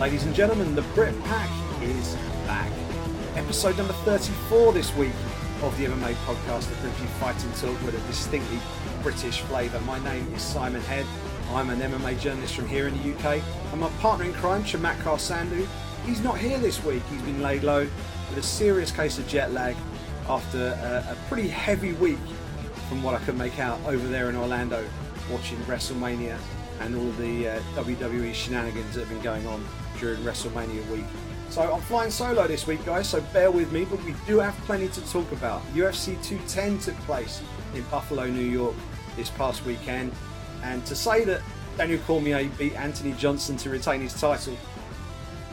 Ladies and gentlemen, the Brit Pack is back. Episode number 34 this week of the MMA Podcast, the brings you fighting talk with a distinctly British flavour. My name is Simon Head. I'm an MMA journalist from here in the UK. And my partner in crime, Chamatkar Sandhu, he's not here this week. He's been laid low with a serious case of jet lag after a pretty heavy week, from what I could make out, over there in Orlando, watching WrestleMania and all of the WWE shenanigans that have been going on during WrestleMania week. So I'm flying solo this week, guys, so bear with me, but we do have plenty to talk about. UFC 210 took place in Buffalo, New York this past weekend, and to say that Daniel Cormier beat Anthony Johnson to retain his title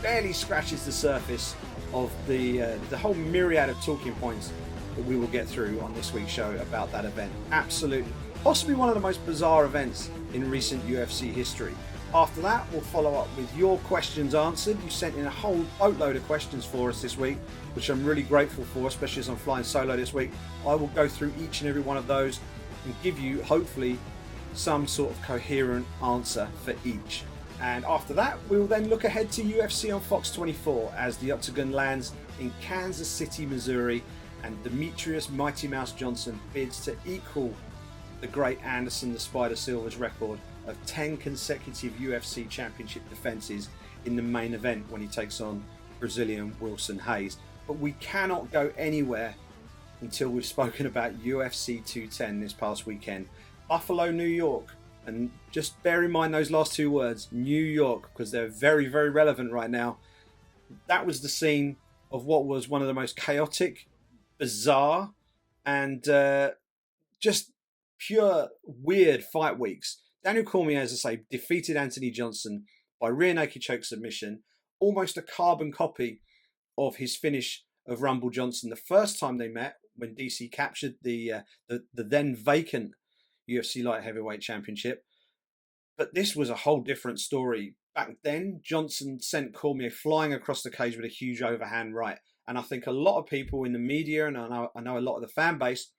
barely scratches the surface of the whole myriad of talking points that we will get through on this week's show about that event. Absolutely. Possibly one of the most bizarre events in recent UFC history. After that, we'll follow up with your questions answered. You sent in a whole boatload of questions for us this week, which I'm really grateful for, especially as I'm flying solo this week. I will go through each and every one of those and give you, hopefully, some sort of coherent answer for each. And after that, we will then look ahead to UFC on Fox 24 as the Octagon lands in Kansas City, Missouri, and Demetrius Mighty Mouse Johnson bids to equal the great Anderson the Spider Silva's record of 10 consecutive UFC championship defenses in the main event when he takes on Brazilian Wilson Hayes. But we cannot go anywhere until we've spoken about UFC 210 this past weekend. Buffalo, New York. And just bear in mind those last two words, New York, because they're very, very relevant right now. That was the scene of what was one of the most chaotic, bizarre, and just pure weird fight weeks. Daniel Cormier, as I say, defeated Anthony Johnson by rear naked choke submission, almost a carbon copy of his finish of Rumble Johnson the first time they met, when DC captured the then vacant UFC light heavyweight championship. But this was a whole different story. Back then, Johnson sent Cormier flying across the cage with a huge overhand right. And I think a lot of people in the media, and I know a lot of the fan base,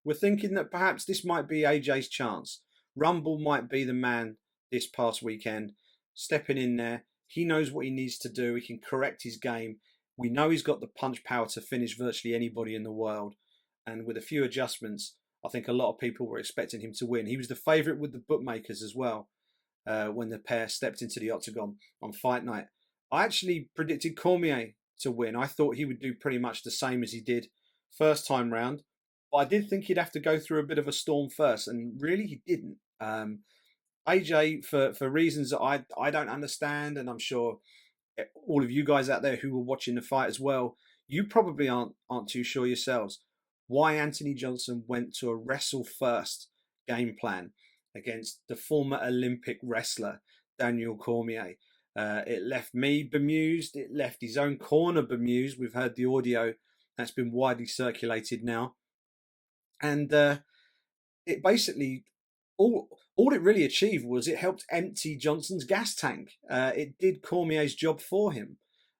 were thinking that perhaps this might be AJ's chance. Rumble might be the man this past weekend, stepping in there. He knows what he needs to do. He can correct his game. We know he's got the punch power to finish virtually anybody in the world. And with a few adjustments, I think a lot of people were expecting him to win. He was the favourite with the bookmakers as well when the pair stepped into the octagon on fight night. I actually predicted Cormier to win. I thought he would do pretty much the same as he did first time round. But I did think he'd have to go through a bit of a storm first, and really he didn't. AJ, for reasons that I don't understand, and I'm sure all of you guys out there who were watching the fight as well, you probably aren't too sure yourselves why Anthony Johnson went to a wrestle first game plan against the former Olympic wrestler Daniel Cormier. It left me bemused. It left his own corner bemused. We've heard the audio that's been widely circulated now. And it basically, all it really achieved was it helped empty Johnson's gas tank. It did Cormier's job for him.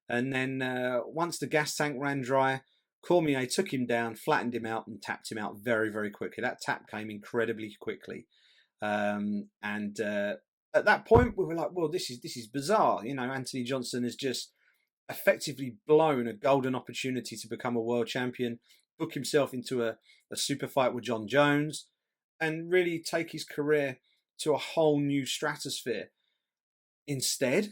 And then once the gas tank ran dry, Cormier took him down, flattened him out, and tapped him out very, very quickly. That tap came incredibly quickly. And at that point, we were like, well, this is bizarre. You know, Anthony Johnson has just effectively blown a golden opportunity to become a world champion, book himself into a super fight with John Jones, and really take his career to a whole new stratosphere. Instead,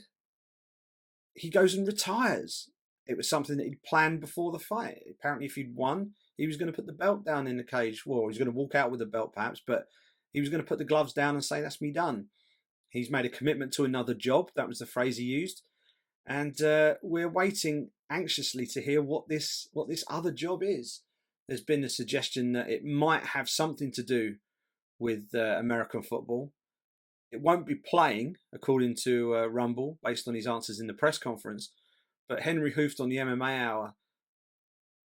he goes and retires. It was something that he'd planned before the fight. Apparently, if he'd won, he was going to put the belt down in the cage. Well, he was going to walk out with the belt, perhaps, but he was going to put the gloves down and say, that's me done. He's made a commitment to another job. That was the phrase he used. And we're waiting anxiously to hear what this other job is. There's been a suggestion that it might have something to do with American football. It won't be playing, according to Rumble, based on his answers in the press conference. But Henry Hooft on the MMA Hour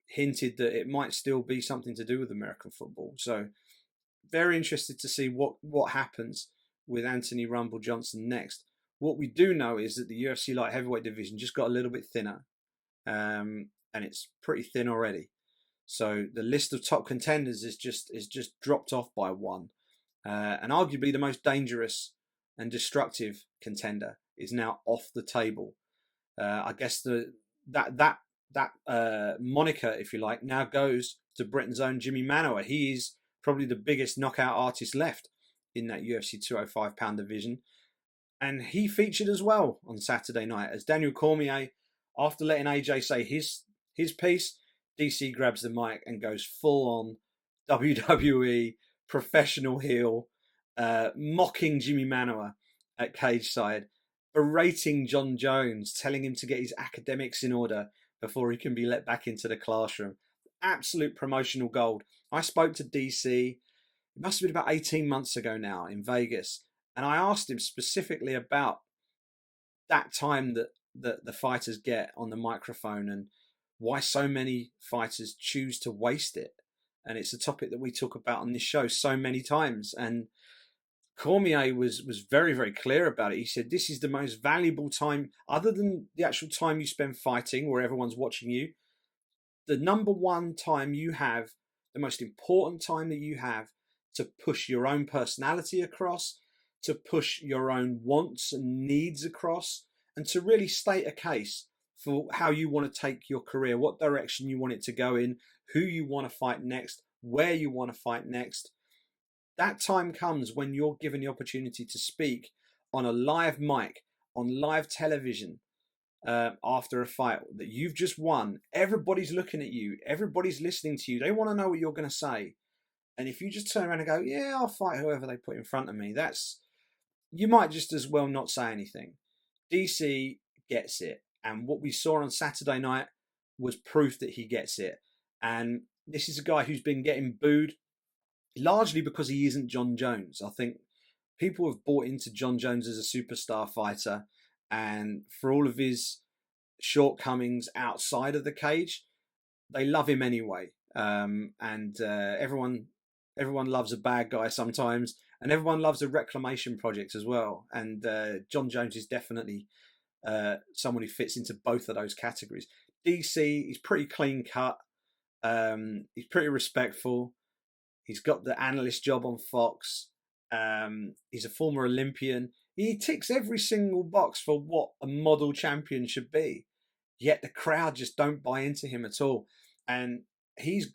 hinted that it might still be something to do with American football. So very interested to see what happens with Anthony Rumble Johnson next. What we do know is that the UFC light heavyweight division just got a little bit thinner, and it's pretty thin already. So the list of top contenders is just dropped off by one, and arguably the most dangerous and destructive contender is now off the table. I guess that moniker, if you like, now goes to Britain's own Jimmy Manuwa. He is probably the biggest knockout artist left in that UFC 205-pound division. And he featured as well on Saturday night as Daniel Cormier, after letting AJ say his piece, DC grabs the mic and goes full on WWE professional heel, mocking Jimmy Manuwa at cage side, berating John Jones, telling him to get his academics in order before he can be let back into the classroom. Absolute promotional gold. I spoke to DC, it must have been about 18 months ago now in Vegas, and I asked him specifically about that time that the fighters get on the microphone and why so many fighters choose to waste it. And it's a topic that we talk about on this show so many times. And Cormier was very, very clear about it. He said, this is the most valuable time, other than the actual time you spend fighting where everyone's watching you. The number one time you have, the most important time that you have to push your own personality across, to push your own wants and needs across, and to really state a case for how you want to take your career, what direction you want it to go in, who you want to fight next, where you want to fight next. That time comes when you're given the opportunity to speak on a live mic, on live television, after a fight that you've just won. Everybody's looking at you. Everybody's listening to you. They want to know what you're going to say. And if you just turn around and go, yeah, I'll fight whoever they put in front of me, you might just as well not say anything. DC gets it. And what we saw on Saturday night was proof that he gets it. And this is a guy who's been getting booed largely because he isn't John Jones. I think people have bought into John Jones as a superstar fighter, and for all of his shortcomings outside of the cage, they love him anyway. Everyone loves a bad guy sometimes, and everyone loves a reclamation project as well. And John Jones is definitely someone who fits into both of those categories. DC, he's pretty clean cut. He's pretty respectful. He's got the analyst job on Fox. He's a former Olympian. He ticks every single box for what a model champion should be. Yet the crowd just don't buy into him at all. And he's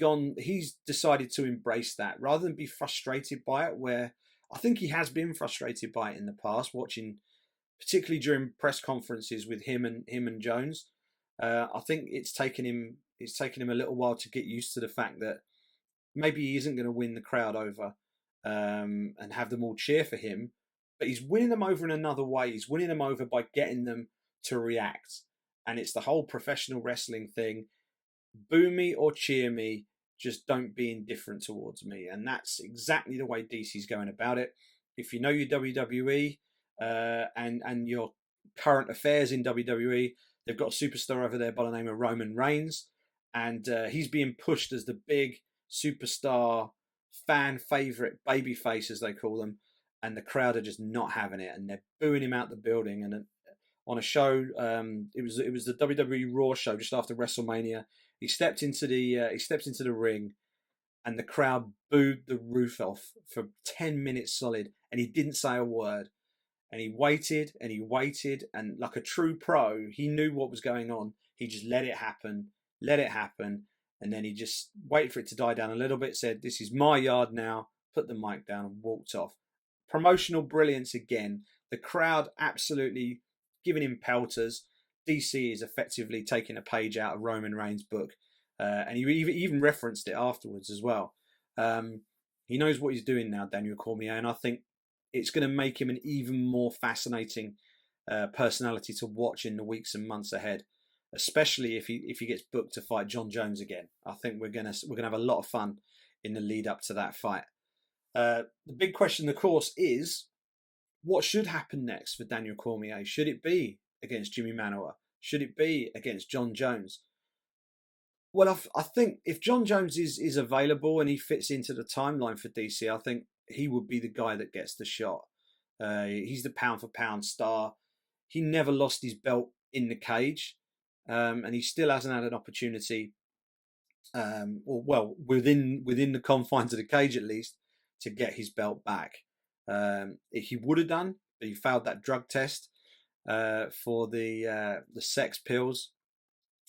decided to embrace that rather than be frustrated by it, where I think he has been frustrated by it in the past, watching, particularly during press conferences with him and Jones. I think it's taken him a little while to get used to the fact that maybe he isn't going to win the crowd over and have them all cheer for him, but he's winning them over in another way. He's winning them over by getting them to react. And it's the whole professional wrestling thing. Boo me or cheer me, just don't be indifferent towards me. And that's exactly the way DC's going about it. If you know your WWE and your current affairs in WWE, they've got a superstar over there by the name of Roman Reigns. And he's being pushed as the big superstar, fan favorite, babyface as they call them, and the crowd are just not having it, and they're booing him out the building. And on a show, it was the WWE Raw show just after WrestleMania. He stepped into the ring, and the crowd booed the roof off for 10 minutes solid, and he didn't say a word. And he waited, and like a true pro, he knew what was going on. He just let it happen, and then he just waited for it to die down a little bit, said, "This is my yard now," put the mic down and walked off. Promotional brilliance again. The crowd absolutely giving him pelters. DC is effectively taking a page out of Roman Reigns' book. And he even referenced it afterwards as well. He knows what he's doing now, Daniel Cormier, and I think it's going to make him an even more fascinating personality to watch in the weeks and months ahead, especially if he gets booked to fight John Jones again. I think we're gonna have a lot of fun in the lead up to that fight. The big question, of course, is what should happen next for Daniel Cormier? Should it be against Jimmy Manuwa? Should it be against John Jones? Well, I think if John Jones is available and he fits into the timeline for DC, I think he would be the guy that gets the shot. He's the pound for pound star. He never lost his belt in the cage, and he still hasn't had an opportunity, within the confines of the cage at least, to get his belt back. He would have done, but he failed that drug test. for the sex pills,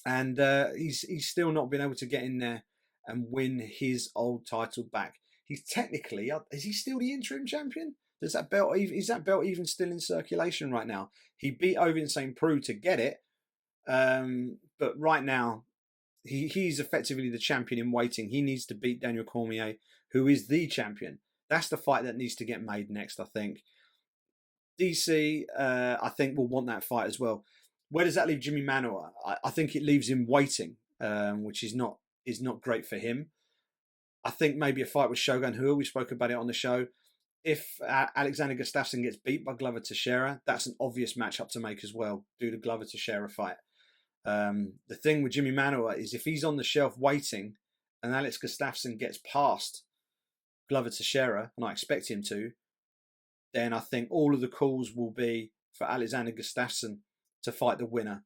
and he's still not been able to get in there and win his old title back. He's technically, is he still the interim champion? Is that belt even still in circulation right now? He beat Ovince St. Preux to get it, but right now he's effectively the champion in waiting. He needs to beat Daniel Cormier, who is the champion. That's the fight that needs to get made next, I think. DC, I think, will want that fight as well. Where does that leave Jimmy Manuwa? I think it leaves him waiting, which is not great for him. I think maybe a fight with Shogun Rua. We spoke about it on the show. If Alexander Gustafsson gets beat by Glover Teixeira, that's an obvious matchup to make as well. Do the Glover Teixeira fight. The thing with Jimmy Manuwa is if he's on the shelf waiting and Alex Gustafsson gets past Glover Teixeira, and I expect him to, then I think all of the calls will be for Alexander Gustafsson to fight the winner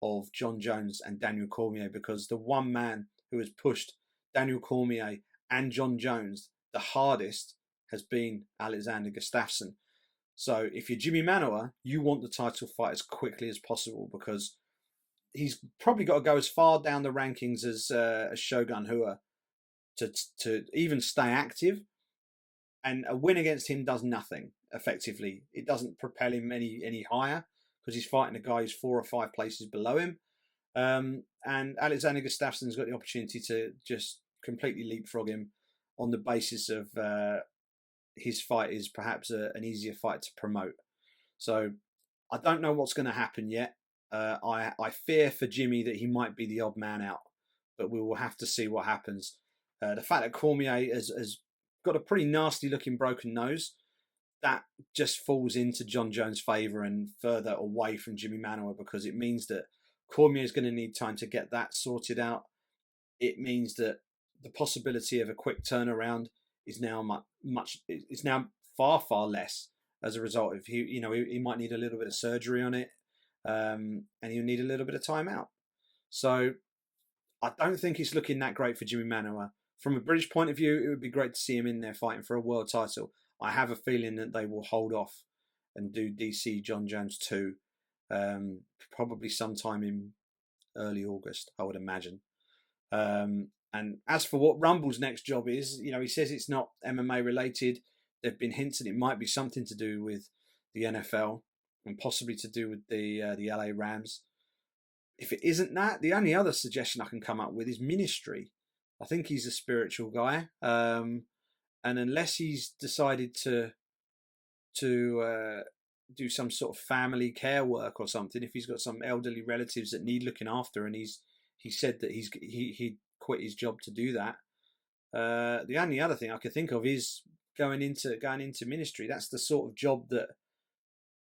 of John Jones and Daniel Cormier, because the one man who has pushed Daniel Cormier and John Jones the hardest has been Alexander Gustafsson. So if you're Jimmy Manuwa, you want the title fight as quickly as possible, because he's probably got to go as far down the rankings as Shogun Rua to even stay active. And a win against him does nothing, effectively. It doesn't propel him any higher, because he's fighting a guy who's 4 or 5 places below him. And Alexander Gustafsson's got the opportunity to just completely leapfrog him on the basis of his fight is perhaps an easier fight to promote. So I don't know what's going to happen yet. I fear for Jimmy that he might be the odd man out, but we will have to see what happens. The fact that Cormier has got a pretty nasty looking broken nose, that just falls into John Jones' favour and further away from Jimmy Manuwa, because it means that Cormier is going to need time to get that sorted out. It means that the possibility of a quick turnaround is now far less as a result of he might need a little bit of surgery on it, and he'll need a little bit of time out. So I don't think it's looking that great for Jimmy Manuwa. From a British point of view, it would be great to see him in there fighting for a world title. I have a feeling that they will hold off and do DC John Jones 2, probably sometime in early August, I would imagine. And as for what Rumble's next job is, he says it's not MMA related. There've been hints that it might be something to do with the NFL and possibly to do with the LA Rams. If it isn't that, the only other suggestion I can come up with is ministry. I think he's a spiritual guy, and unless he's decided to do some sort of family care work or something, if he's got some elderly relatives that need looking after, and he said that he quit his job to do that. The only other thing I could think of is going into ministry. That's the sort of job that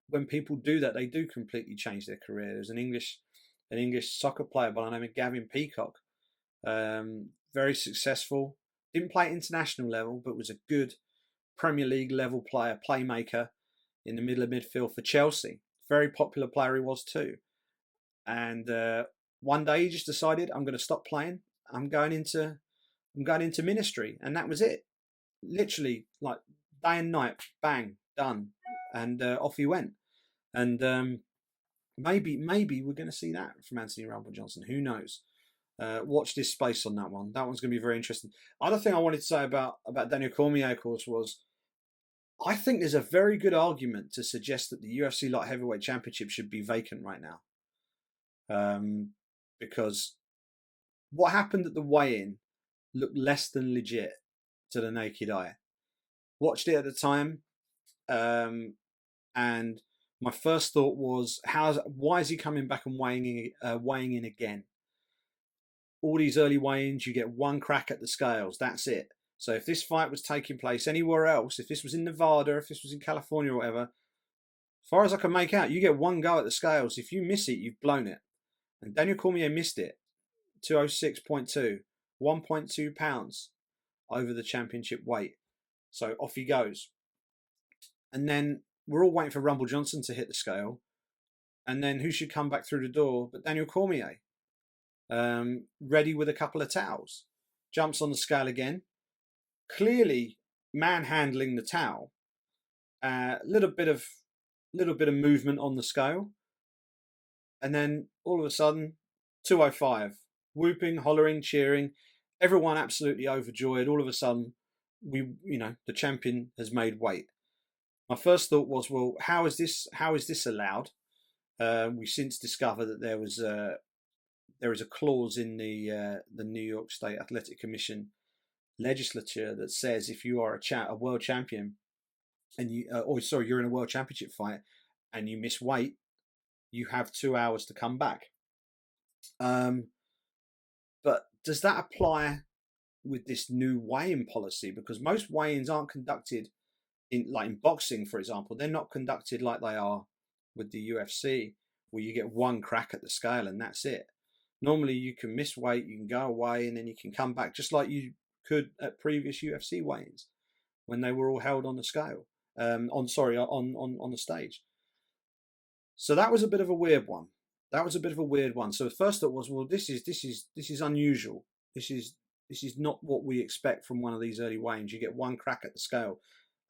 when people do that, they do completely change their career. There's an English soccer player by the name of Gavin Peacock. Very successful. Didn't play at international level, but was a good Premier League level player, playmaker in the middle of midfield for Chelsea. Very popular player he was too. And one day he just decided, I'm going to stop playing. I'm going into ministry, and that was it. Literally, like day and night, bang, done, and off he went. And maybe we're going to see that from Anthony Rumble Johnson. Who knows? Watch this space on that one. That one's going to be very interesting. Other thing I wanted to say about Daniel Cormier, of course, was I think there's a very good argument to suggest that the UFC Light Heavyweight Championship should be vacant right now. Because what happened at the weigh-in looked less than legit to the naked eye. Watched it at the time, and my first thought was, why is he coming back and weighing in again? All these early weigh-ins, you get one crack at the scales. That's it. So if this fight was taking place anywhere else, if this was in Nevada, if this was in California or whatever, as far as I can make out, you get one go at the scales. If you miss it, you've blown it. And Daniel Cormier missed it. 206.2, 1.2 pounds over the championship weight. So off he goes. And then we're all waiting for Rumble Johnson to hit the scale. And then who should come back through the door but Daniel Cormier? Ready with a couple of towels. Jumps on the scale again. Clearly manhandling the towel. A little bit of little bit of movement on the scale, and then all of a sudden, 205, whooping, hollering, cheering, everyone absolutely overjoyed. All of a sudden, the champion has made weight. My first thought was, well, how is this allowed? We since discovered that there is a clause in the New York State Athletic Commission legislature that says if you are a world champion and you're in a world championship fight and you miss weight, you have 2 hours to come back. But does that apply with this new weigh-in policy? Because most weigh-ins aren't conducted in boxing, for example. They're not conducted like they are with the UFC, where you get one crack at the scale and that's it. Normally you can miss weight, you can go away, and then you can come back, just like you could at previous UFC weigh-ins when they were all held on the scale, on the stage. So that was a bit of a weird one. So the first thought was, well, this is unusual. This is not what we expect from one of these early weigh-ins. You get one crack at the scale.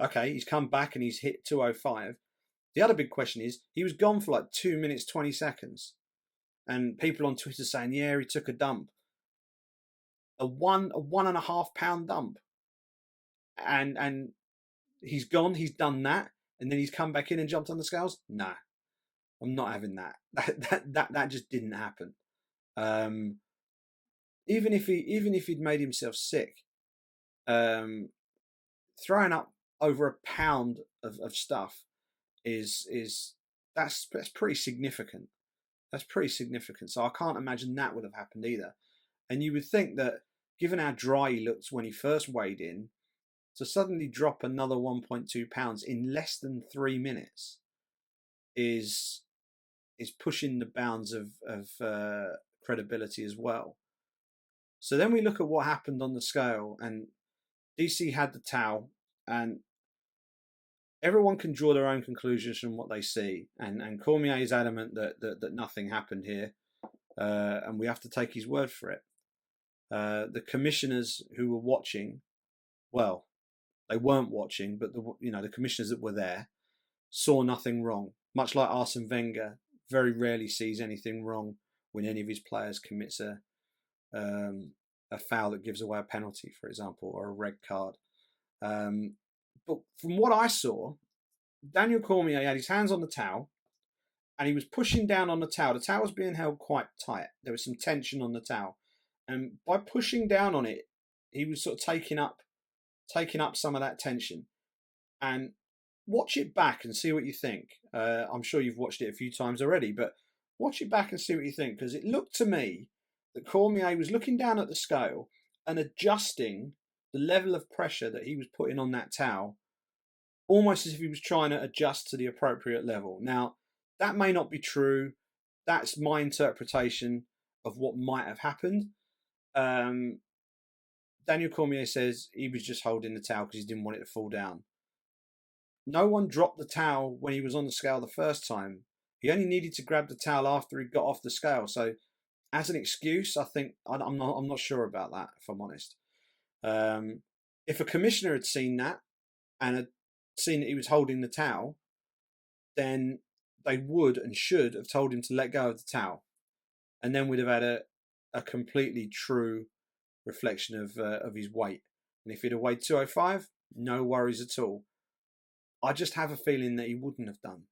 Okay, he's come back and he's hit 205. The other big question is, he was gone for like 2 minutes, 20 seconds. And people on Twitter saying, yeah, he took a dump. A 1.5 pound dump. And he's gone, he's done that, and then he's come back in and jumped on the scales? Nah, I'm not having that. That just didn't happen. Even if he'd made himself sick, throwing up over a pound of stuff that's pretty significant. That's pretty significant. So I can't imagine that would have happened either. And you would think that, given how dry he looked when he first weighed in, to suddenly drop another 1.2 pounds in less than 3 minutes is pushing the bounds of credibility as well. So then we look at what happened on the scale, and DC had the towel, and everyone can draw their own conclusions from what they see. And Cormier is adamant that nothing happened here, and we have to take his word for it. The commissioners who were watching, well, they weren't watching, but the commissioners that were there saw nothing wrong. Much like Arsene Wenger very rarely sees anything wrong when any of his players commits a foul that gives away a penalty, for example, or a red card. But from what I saw, Daniel Cormier had his hands on the towel and he was pushing down on the towel. The towel was being held quite tight. There was some tension on the towel. And by pushing down on it, he was sort of taking up some of that tension. And watch it back and see what you think. I'm sure you've watched it a few times already, but watch it back and see what you think, because it looked to me that Cormier was looking down at the scale and adjusting the level of pressure that he was putting on that towel, almost as if he was trying to adjust to the appropriate level. Now, that may not be true. That's my interpretation of what might have happened. Daniel Cormier says he was just holding the towel because he didn't want it to fall down. No one dropped the towel when he was on the scale the first time. He only needed to grab the towel after he got off the scale. So, as an excuse, I think I'm not sure about that, if I'm honest. If a commissioner had seen that and had seen that he was holding the towel, then they would and should have told him to let go of the towel, and then we'd have had a completely true reflection of his weight. And if he'd have weighed 205, no worries at all. I just have a feeling that he wouldn't have done.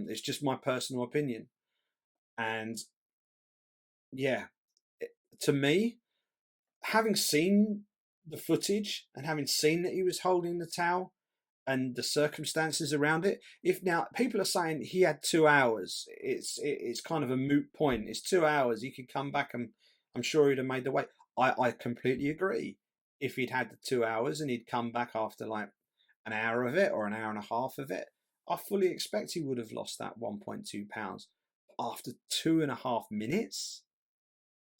It's just my personal opinion. And yeah, to me, having seen the footage and having seen that he was holding the towel and the circumstances around it, if now people are saying he had 2 hours, it's kind of a moot point. It's 2 hours. He could come back and I'm sure he'd have made the weight. I completely agree. If he'd had the 2 hours and he'd come back after like an hour of it or an hour and a half of it, I fully expect he would have lost that 1.2 pounds. After 2.5 minutes?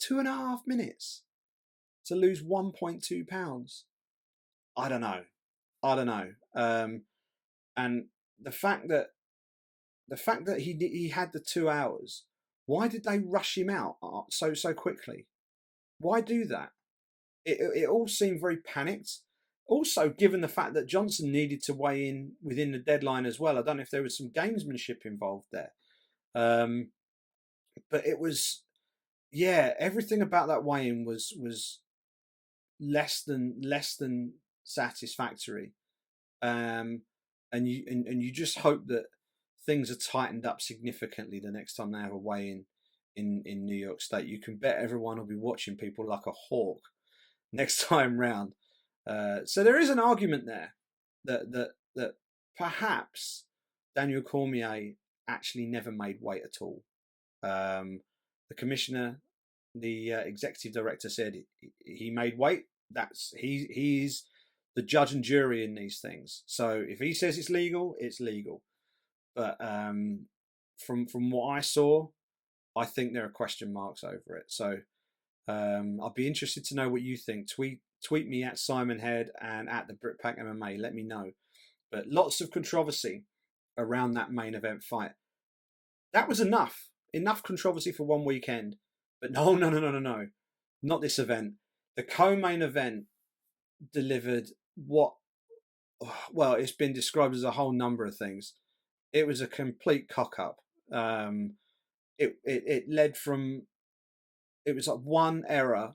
2.5 minutes to lose 1.2 pounds? I don't know. And the fact that he had the 2 hours, why did they rush him out so quickly? Why do that? It all seemed very panicked. Also, given the fact that Johnson needed to weigh in within the deadline as well, I don't know if there was some gamesmanship involved there. But it was, everything about that weigh-in was less than satisfactory. And you just hope that things are tightened up significantly the next time they have a weigh-in in New York State. You can bet everyone will be watching people like a hawk next time round. So there is an argument there that perhaps Daniel Cormier actually never made weight at all. The commissioner, the executive director said he made weight. He's the judge and jury in these things. So if he says it's legal, it's legal. But from what I saw, I think there are question marks over it. So I'd be interested to know what you think. Tweet me at Simon Head and at the Brit Pack MMA. Let me know. But lots of controversy around that main event fight. That was enough controversy for one weekend. But no, not this event. The co-main event delivered it's been described as a whole number of things. It was a complete cock-up. It led from, it was like one error,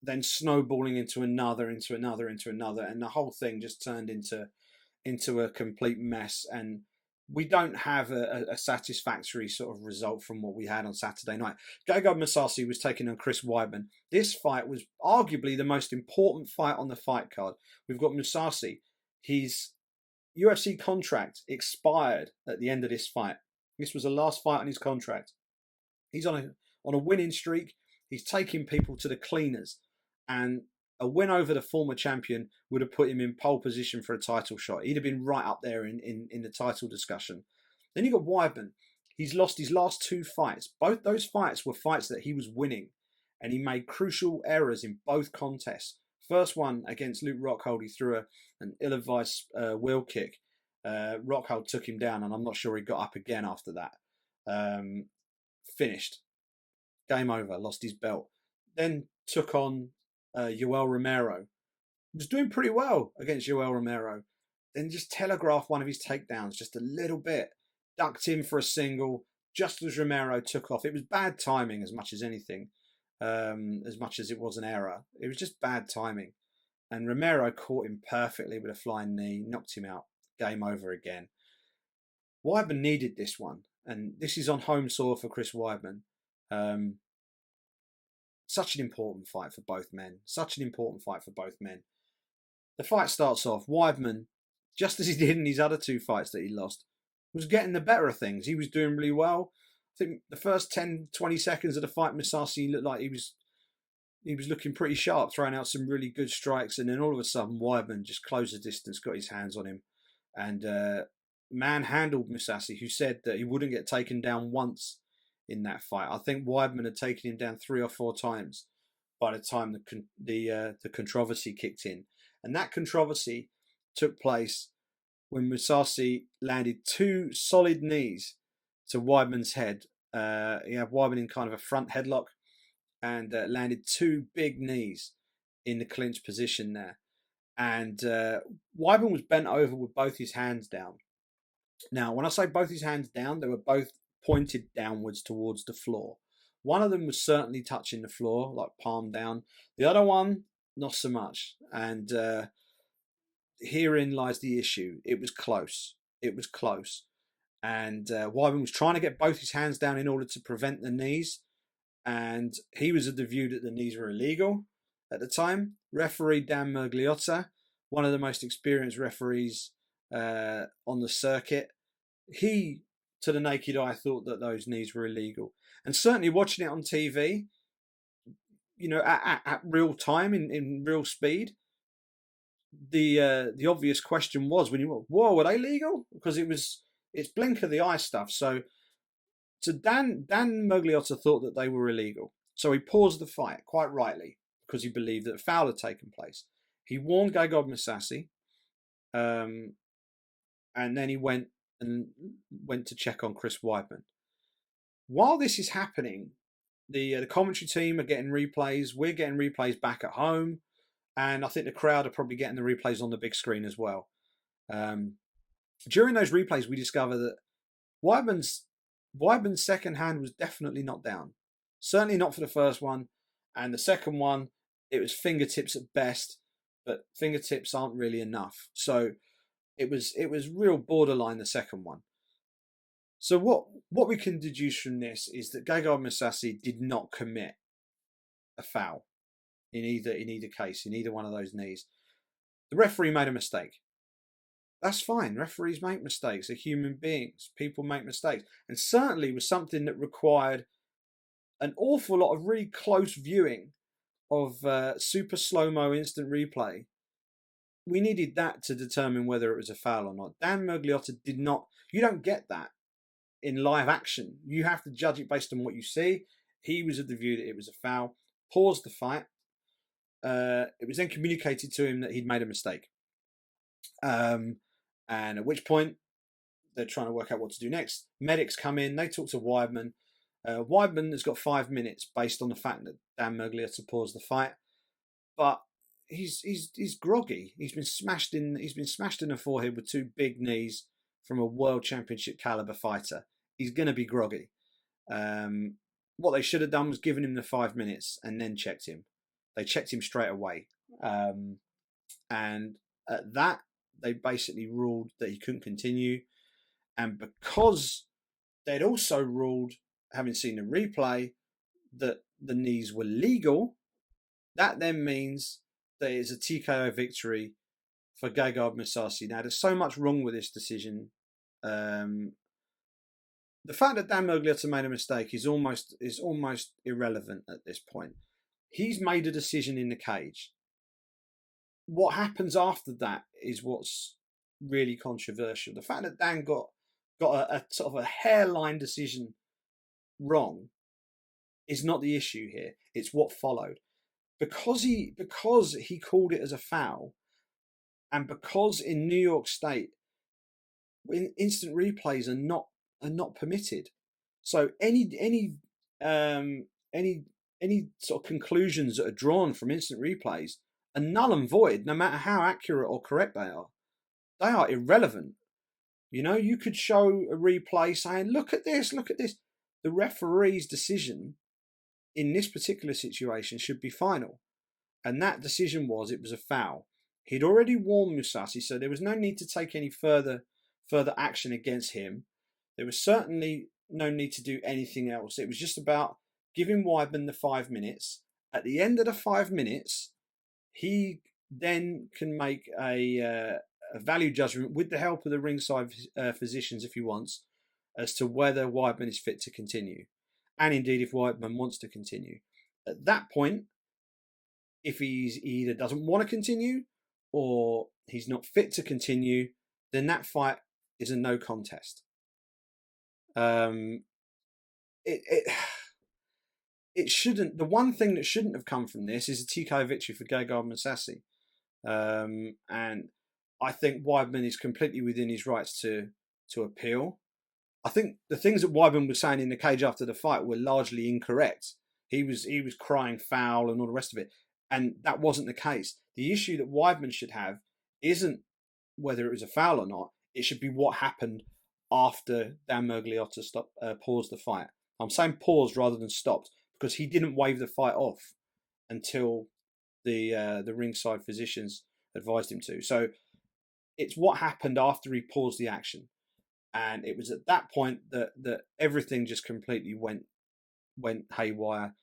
then snowballing into another, and the whole thing just turned into a complete mess. And we don't have a satisfactory sort of result from what we had on Saturday night. Gegard Mousasi was taking on Chris Weidman. This fight was arguably the most important fight on the fight card. We've got Mousasi. His UFC contract expired at the end of this fight. This was the last fight on his contract. He's on a winning streak. He's taking people to the cleaners. And a win over the former champion would have put him in pole position for a title shot. He'd have been right up there in the title discussion. Then you got Weidman. He's lost his last two fights. Both those fights were fights that he was winning. And he made crucial errors in both contests. First one against Luke Rockhold, he threw an ill-advised wheel kick. Rockhold took him down, and I'm not sure he got up again after that. Finished. Game over. Lost his belt. Then took on Yoel Romero. Was doing pretty well against Yoel Romero. Then just telegraphed one of his takedowns just a little bit. Ducked in for a single just as Romero took off. It was bad timing as much as anything. As much as it was an error. It was just bad timing. And Romero caught him perfectly with a flying knee, knocked him out. Game over again. Weidman needed this one. And this is on home soil for Chris Weidman. Such an important fight for both men. The fight starts off. Weidman, just as he did in his other two fights that he lost, was getting the better of things. He was doing really well. I think the first 10, 20 seconds of the fight, Mousasi looked like he was looking pretty sharp, throwing out some really good strikes. And then all of a sudden, Weidman just closed the distance, got his hands on him, and manhandled Mousasi, who said that he wouldn't get taken down once in that fight. I think Weidman had taken him down 3 or 4 times by the time the controversy kicked in. And that controversy took place when Mousasi landed 2 solid knees to Weidman's head. He had Weidman in kind of a front headlock and landed 2 big knees in the clinch position there. And Weidman was bent over with both his hands down. Now, when I say both his hands down, they were both pointed downwards towards the floor. One of them was certainly touching the floor, like palm down. The other one, not so much. And herein lies the issue. It was close. And Weidman was trying to get both his hands down in order to prevent the knees. And he was of the view that the knees were illegal at the time. Referee Dan Mergliotta, one of the most experienced referees on the circuit, he, to the naked eye, thought that those knees were illegal. And certainly watching it on TV, at real time, in real speed, the obvious question was, when you went, whoa, were they legal? Because it's blink of the eye stuff. So Dan Mergliotta thought that they were illegal. So he paused the fight, quite rightly, because he believed that a foul had taken place. He warned Gegard Mousasi, and then he went to check on Chris Weidman. While this is happening, the commentary team are getting replays. We're getting replays back at home, and I think the crowd are probably getting the replays on the big screen as well. During those replays, we discover that Weidman's second hand was definitely not down. Certainly not for the first one, and the second one, it was fingertips at best, but fingertips aren't really enough. So it was real borderline, the second one. So what we can deduce from this is that Gegard Mousasi did not commit a foul in either case, in either one of those knees. The referee made a mistake. That's fine. Referees make mistakes. They're human beings. People make mistakes. And certainly was something that required an awful lot of really close viewing of super slow-mo instant replay. We needed that to determine whether it was a foul or not. Dan Miragliotta did not. You don't get that in live action. You have to judge it based on what you see. He was of the view that it was a foul. Paused the fight. It was then communicated to him that he'd made a mistake. And at which point, they're trying to work out what to do next. Medics come in. They talk to Weidman. Weidman has got 5 minutes based on the fact that Dan Miragliotta paused the fight. But he's groggy. He's been smashed in the forehead with 2 big knees from a world championship caliber fighter. He's going to be groggy. What they should have done was given him the 5 minutes and then checked him. They checked him straight away. And at that, they basically ruled that he couldn't continue. And because they'd also ruled, having seen the replay, that the knees were legal, that then means that it's a TKO victory for Gegard Mousasi. Now, there's so much wrong with this decision. The fact that Dan Miragliotta made a mistake is almost irrelevant at this point. He's made a decision in the cage. What happens after that is what's really controversial. The fact that Dan got a sort of a hairline decision wrong is not the issue here. It's what followed. Because he called it as a foul, and because in New York State, instant replays are not permitted. So any sort of conclusions that are drawn from instant replays are null and void, no matter how accurate or correct they are. They are irrelevant. You know, you could show a replay saying, look at this. The referee's decision in this particular situation should be final. And that decision was, it was a foul. He'd already warned Mousasi, so there was no need to take any further action against him. There was certainly no need to do anything else. It was just about giving Weidman the 5 minutes. At the end of the 5 minutes, he then can make a value judgment with the help of the ringside physicians, if he wants, as to whether Weidman is fit to continue. And indeed, if Weidman wants to continue. At that point, if he either doesn't want to continue or he's not fit to continue, then that fight is a no contest. It shouldn't. The one thing that shouldn't have come from this is a TKO victory for Gegard Mousasi. And I think Weidman is completely within his rights to appeal. I think the things that Weidman was saying in the cage after the fight were largely incorrect. He was crying foul and all the rest of it, and that wasn't the case. The issue that Weidman should have isn't whether it was a foul or not. It should be what happened after Dan Miragliotta paused the fight. I'm saying paused rather than stopped because he didn't wave the fight off until the ringside physicians advised him to. So it's what happened after he paused the action. And it was at that point that everything just completely went haywire.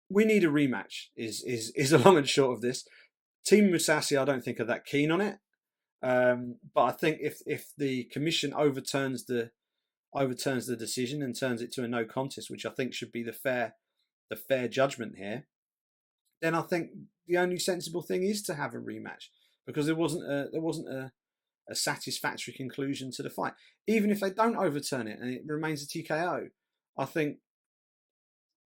We need a rematch is the long and short of this. Team Mousasi, I don't think are that keen on it. But I think if the commission overturns the decision and turns it to a no contest, which I think should be the fair judgment here, then I think the only sensible thing is to have a rematch, because there wasn't a satisfactory conclusion to the fight. Even if they don't overturn it and it remains a TKO, I think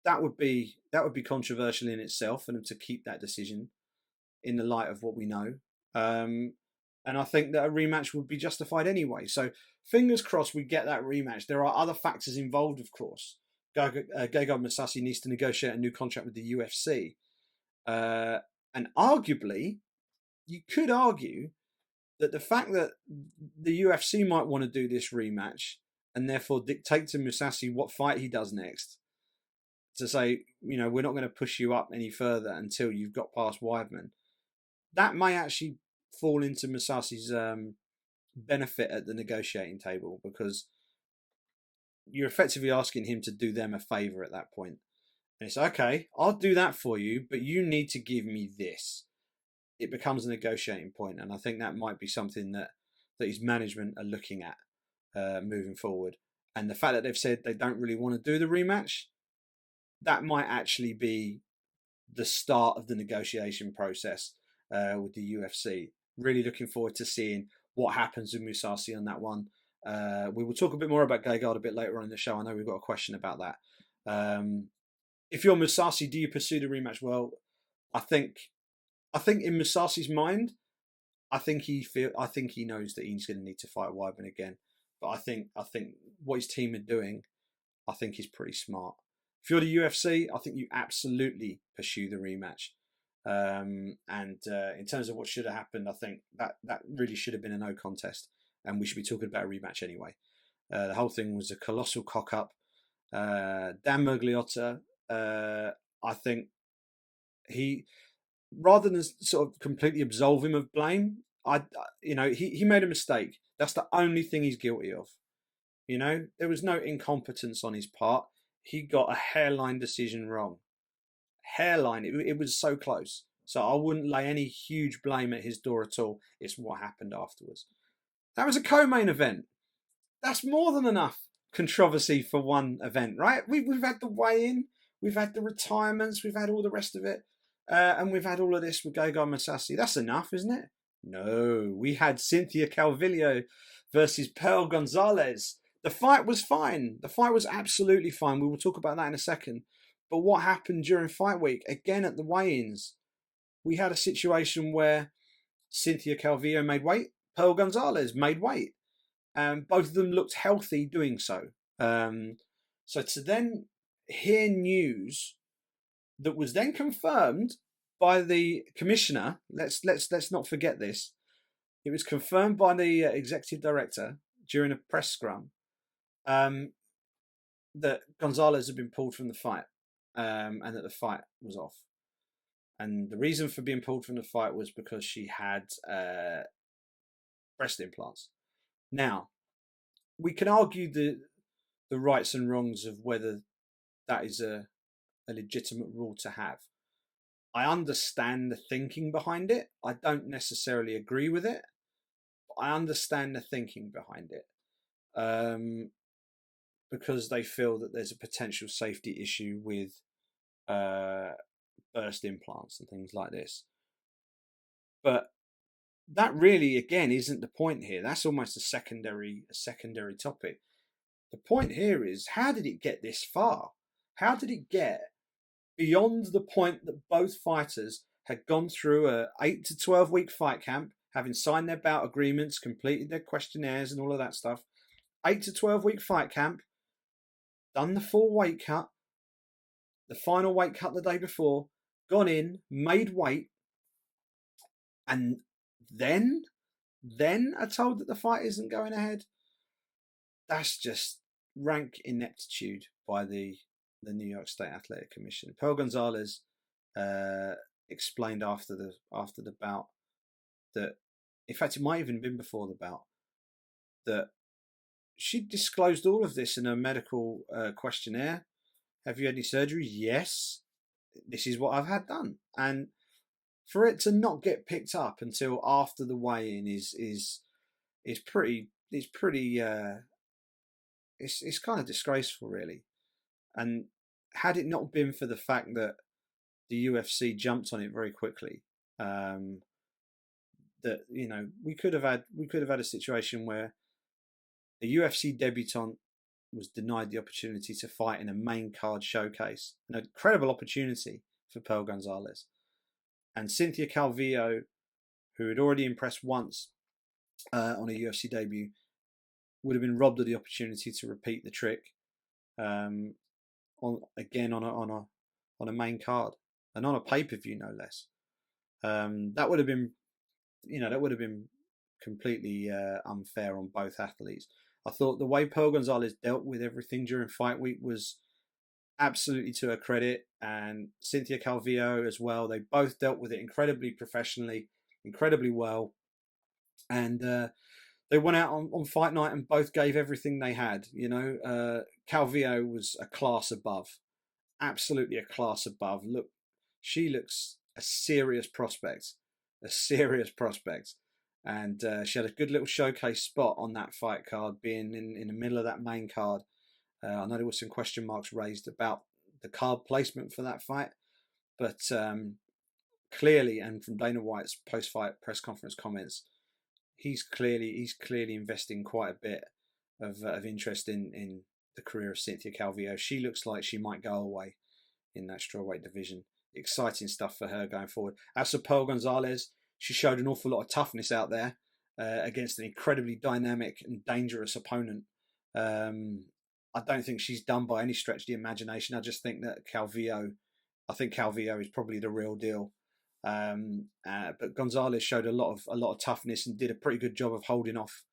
that would be controversial in itself for them to keep that decision in the light of what we know. And I think that a rematch would be justified anyway. So fingers crossed we get that rematch. There are other factors involved, of course. Gegard Mousasi needs to negotiate a new contract with the UFC. And arguably, you could argue that the fact that the UFC might want to do this rematch and therefore dictate to Musashi what fight he does next, to say, we're not going to push you up any further until you've got past Weidman, that may actually fall into Musashi's benefit at the negotiating table, because you're effectively asking him to do them a favour at that point. And it's okay, I'll do that for you, but you need to give me this. It becomes a negotiating point, and I think that might be something that his management are looking at moving forward. And the fact that they've said they don't really want to do the rematch, that might actually be the start of the negotiation process with the UFC. Really looking forward to seeing what happens with Musashi on that one. We will talk a bit more about Gegard a bit later on in the show. I know we've got a question about that. If you're Musashi, do you pursue the rematch? Well, I think in Musashi's mind, I think he knows that he's going to need to fight Weidman again. But I think what his team are doing, I think is pretty smart. If you're the UFC, I think you absolutely pursue the rematch. And in terms of what should have happened, I think that really should have been a no contest, and we should be talking about a rematch anyway. The whole thing was a colossal cock up. Dan Mergliotta, I think he, rather than sort of completely absolve him of blame, he made a mistake. That's the only thing he's guilty of. There was no incompetence on his part. He got a hairline decision wrong. Hairline, it was so close. So I wouldn't lay any huge blame at his door at all. It's what happened afterwards. That was a co-main event. That's more than enough controversy for one event, right? We've had the weigh-in, we've had the retirements, we've had all the rest of it, and we've had all of this with Gegard Mousasi. That's enough, isn't it? No, we had Cynthia Calvillo versus Pearl Gonzalez. The fight was fine. The fight was absolutely fine. We will talk about that in a second. But what happened during fight week? Again, at the weigh-ins, we had a situation where Cynthia Calvillo made weight, Pearl Gonzalez made weight. Both of them looked healthy doing so. So to then hear news that was then confirmed by the commissioner, let's not forget this. It was confirmed by the executive director during a press scrum that Gonzalez had been pulled from the fight, and that the fight was off. And the reason for being pulled from the fight was because she had breast implants. Now, we can argue the rights and wrongs of whether that is a legitimate rule to have. I understand the thinking behind it. I don't necessarily agree with it, but I understand the thinking behind it. Because they feel that there's a potential safety issue with burst implants and things like this. But that really, again, isn't the point here. That's almost a secondary topic. The point here is, how did it get this far? How did it get beyond the point that both fighters had gone through a 8 to 12 week fight camp, having signed their bout agreements, completed their questionnaires and all of that stuff? 8 to 12 week fight camp, done the full weight cut, the final weight cut the day before, gone in, made weight, and then are told that the fight isn't going ahead. That's just rank ineptitude by the New York State Athletic Commission. Pearl Gonzalez explained after the bout that, in fact, it might even have been before the bout, that she disclosed all of this in her medical questionnaire. Have you had any surgeries? Yes. This is what I've had done. And for it to not get picked up until after the weigh-in is pretty it's kind of disgraceful, really. And had it not been for the fact that the UFC jumped on it very quickly, that we could have had a situation where a UFC debutant was denied the opportunity to fight in a main card showcase. An incredible opportunity for Pearl Gonzalez. And Cynthia Calvillo, who had already impressed once on a UFC debut, would have been robbed of the opportunity to repeat the trick on a main card, and on a pay-per-view, no less. That would have been, that would have been completely unfair on both athletes. I thought the way Pearl Gonzalez dealt with everything during fight week was absolutely to her credit, and Cynthia Calvillo as well. They both dealt with it incredibly professionally, incredibly well, and they went out on fight night and both gave everything they had. Calvillo was a class above, absolutely a class above. Look, she looks a serious prospect, a serious prospect. And she had a good little showcase spot on that fight card, being in the middle of that main card. I know there were some question marks raised about the card placement for that fight, but clearly, and from Dana White's post-fight press conference comments, he's clearly investing quite a bit of interest in the career of Cynthia Calvillo. She looks like she might go away in that strawweight division. Exciting stuff for her going forward. As for Pearl Gonzalez, she showed an awful lot of toughness out there against an incredibly dynamic and dangerous opponent. I don't think she's done by any stretch of the imagination. I just think that Calvillo is probably the real deal. But Gonzalez showed a lot of toughness and did a pretty good job of holding off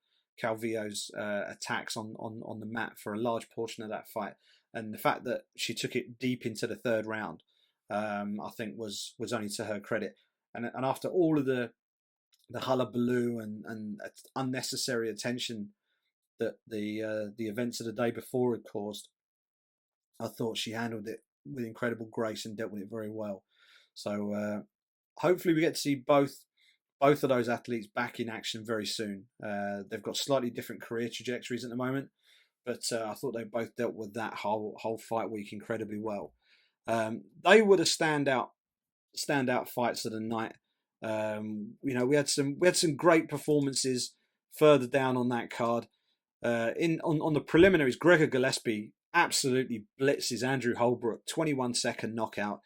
Calvillo's attacks on the mat for a large portion of that fight. And the fact that she took it deep into the third round, I think was only to her credit. And after all of the hullabaloo and unnecessary attention that the events of the day before had caused, I thought she handled it with incredible grace and dealt with it very well. So hopefully we get to see both of those athletes back in action very soon. They've got slightly different career trajectories at the moment, but I thought they both dealt with that whole fight week incredibly well. They were the standout fights of the night. We had some great performances further down on that card. On the preliminaries, Gregor Gillespie absolutely blitzes Andrew Holbrook, 21-second knockout.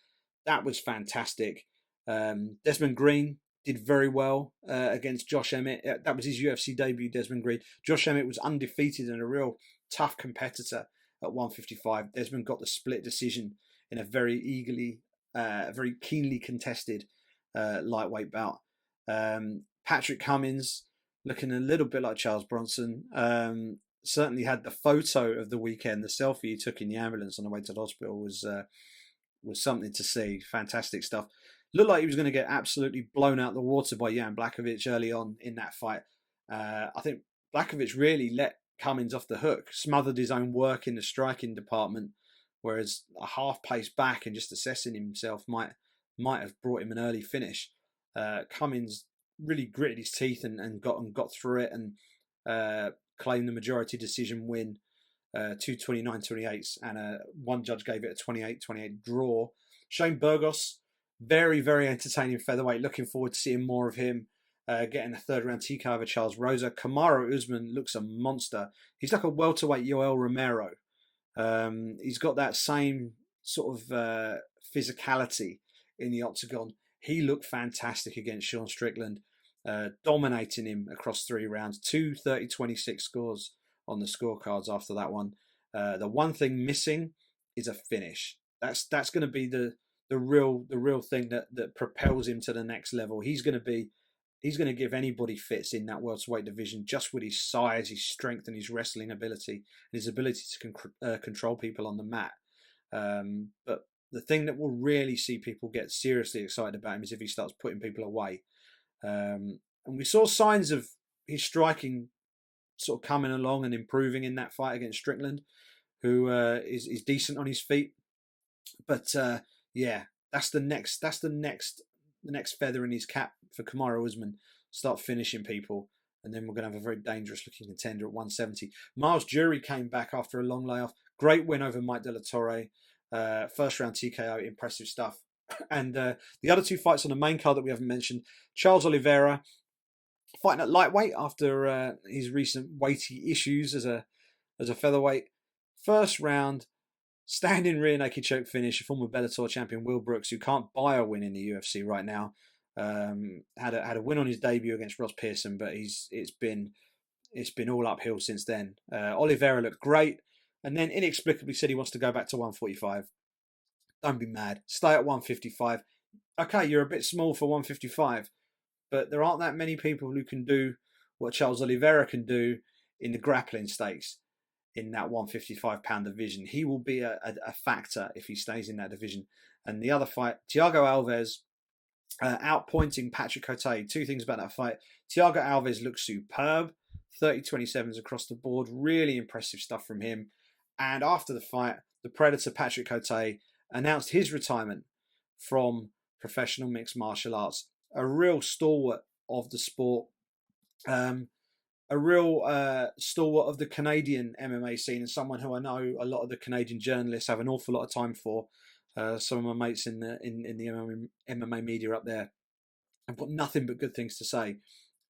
That was fantastic. Desmond Green did very well against Josh Emmett. That was his UFC debut, Desmond Green. Josh Emmett was undefeated and a real tough competitor at 155. Desmond got the split decision in a very keenly contested lightweight bout. Patrick Cummins, looking a little bit like Charles Bronson, certainly had the photo of the weekend. The selfie he took in the ambulance on the way to the hospital was something to see. Fantastic stuff. Looked like he was going to get absolutely blown out the water by Jan Blachowicz early on in that fight. I think Blachowicz really let Cummins off the hook, smothered his own work in the striking department, whereas a half pace back and just assessing himself might have brought him an early finish. Cummins really gritted his teeth and got through it and claimed the majority decision win, 229-28, and one judge gave it a 28-28 draw. Shane Burgos, very, very entertaining featherweight. Looking forward to seeing more of him. Getting a third round TKO over Charles Rosa. Kamaru Usman looks a monster. He's like a welterweight Yoel Romero. He's got that same sort of physicality in the octagon. He looked fantastic against Sean Strickland, dominating him across 3 rounds. 2 30-26 scores on the scorecards after that one. The one thing missing is a finish. That's going to be the real thing that propels him to the next level. He's going to give anybody fits in that welterweight division just with his size, his strength, and his wrestling ability, and his ability to control people on the mat. But the thing that will really see people get seriously excited about him is if he starts putting people away. And we saw signs of his striking sort of coming along and improving in that fight against Strickland, who is decent on his feet. But that's the next feather in his cap for Kamaru Usman. Start finishing people, and then we're going to have a very dangerous looking contender at 170. Miles Jury came back after a long layoff. Great win over Mike De La Torre. First round TKO, impressive stuff. And the other 2 fights on the main card that we haven't mentioned, Charles Oliveira fighting at lightweight after his recent weighty issues as a featherweight. First round, standing rear naked choke finish, former Bellator champion Will Brooks, who can't buy a win in the UFC right now, had a win on his debut against Ross Pearson, but it's been all uphill since then. Oliveira looked great, and then inexplicably said he wants to go back to 145. Don't be mad. Stay at 155. okay, you're a bit small for 155, but there aren't that many people who can do what Charles Oliveira can do in the grappling stakes in that 155-pound division. He will be a factor if he stays in that division. And the other fight, Thiago Alves outpointing Patrick Cote. Two things about that fight. Thiago Alves looks superb. 30-27s across the board. Really impressive stuff from him. And after the fight, the Predator Patrick Cote announced his retirement from professional mixed martial arts. A real stalwart of the sport. A real stalwart of the Canadian MMA scene, and someone who I know a lot of the Canadian journalists have an awful lot of time for. Some of my mates in the MMA media up there have got nothing but good things to say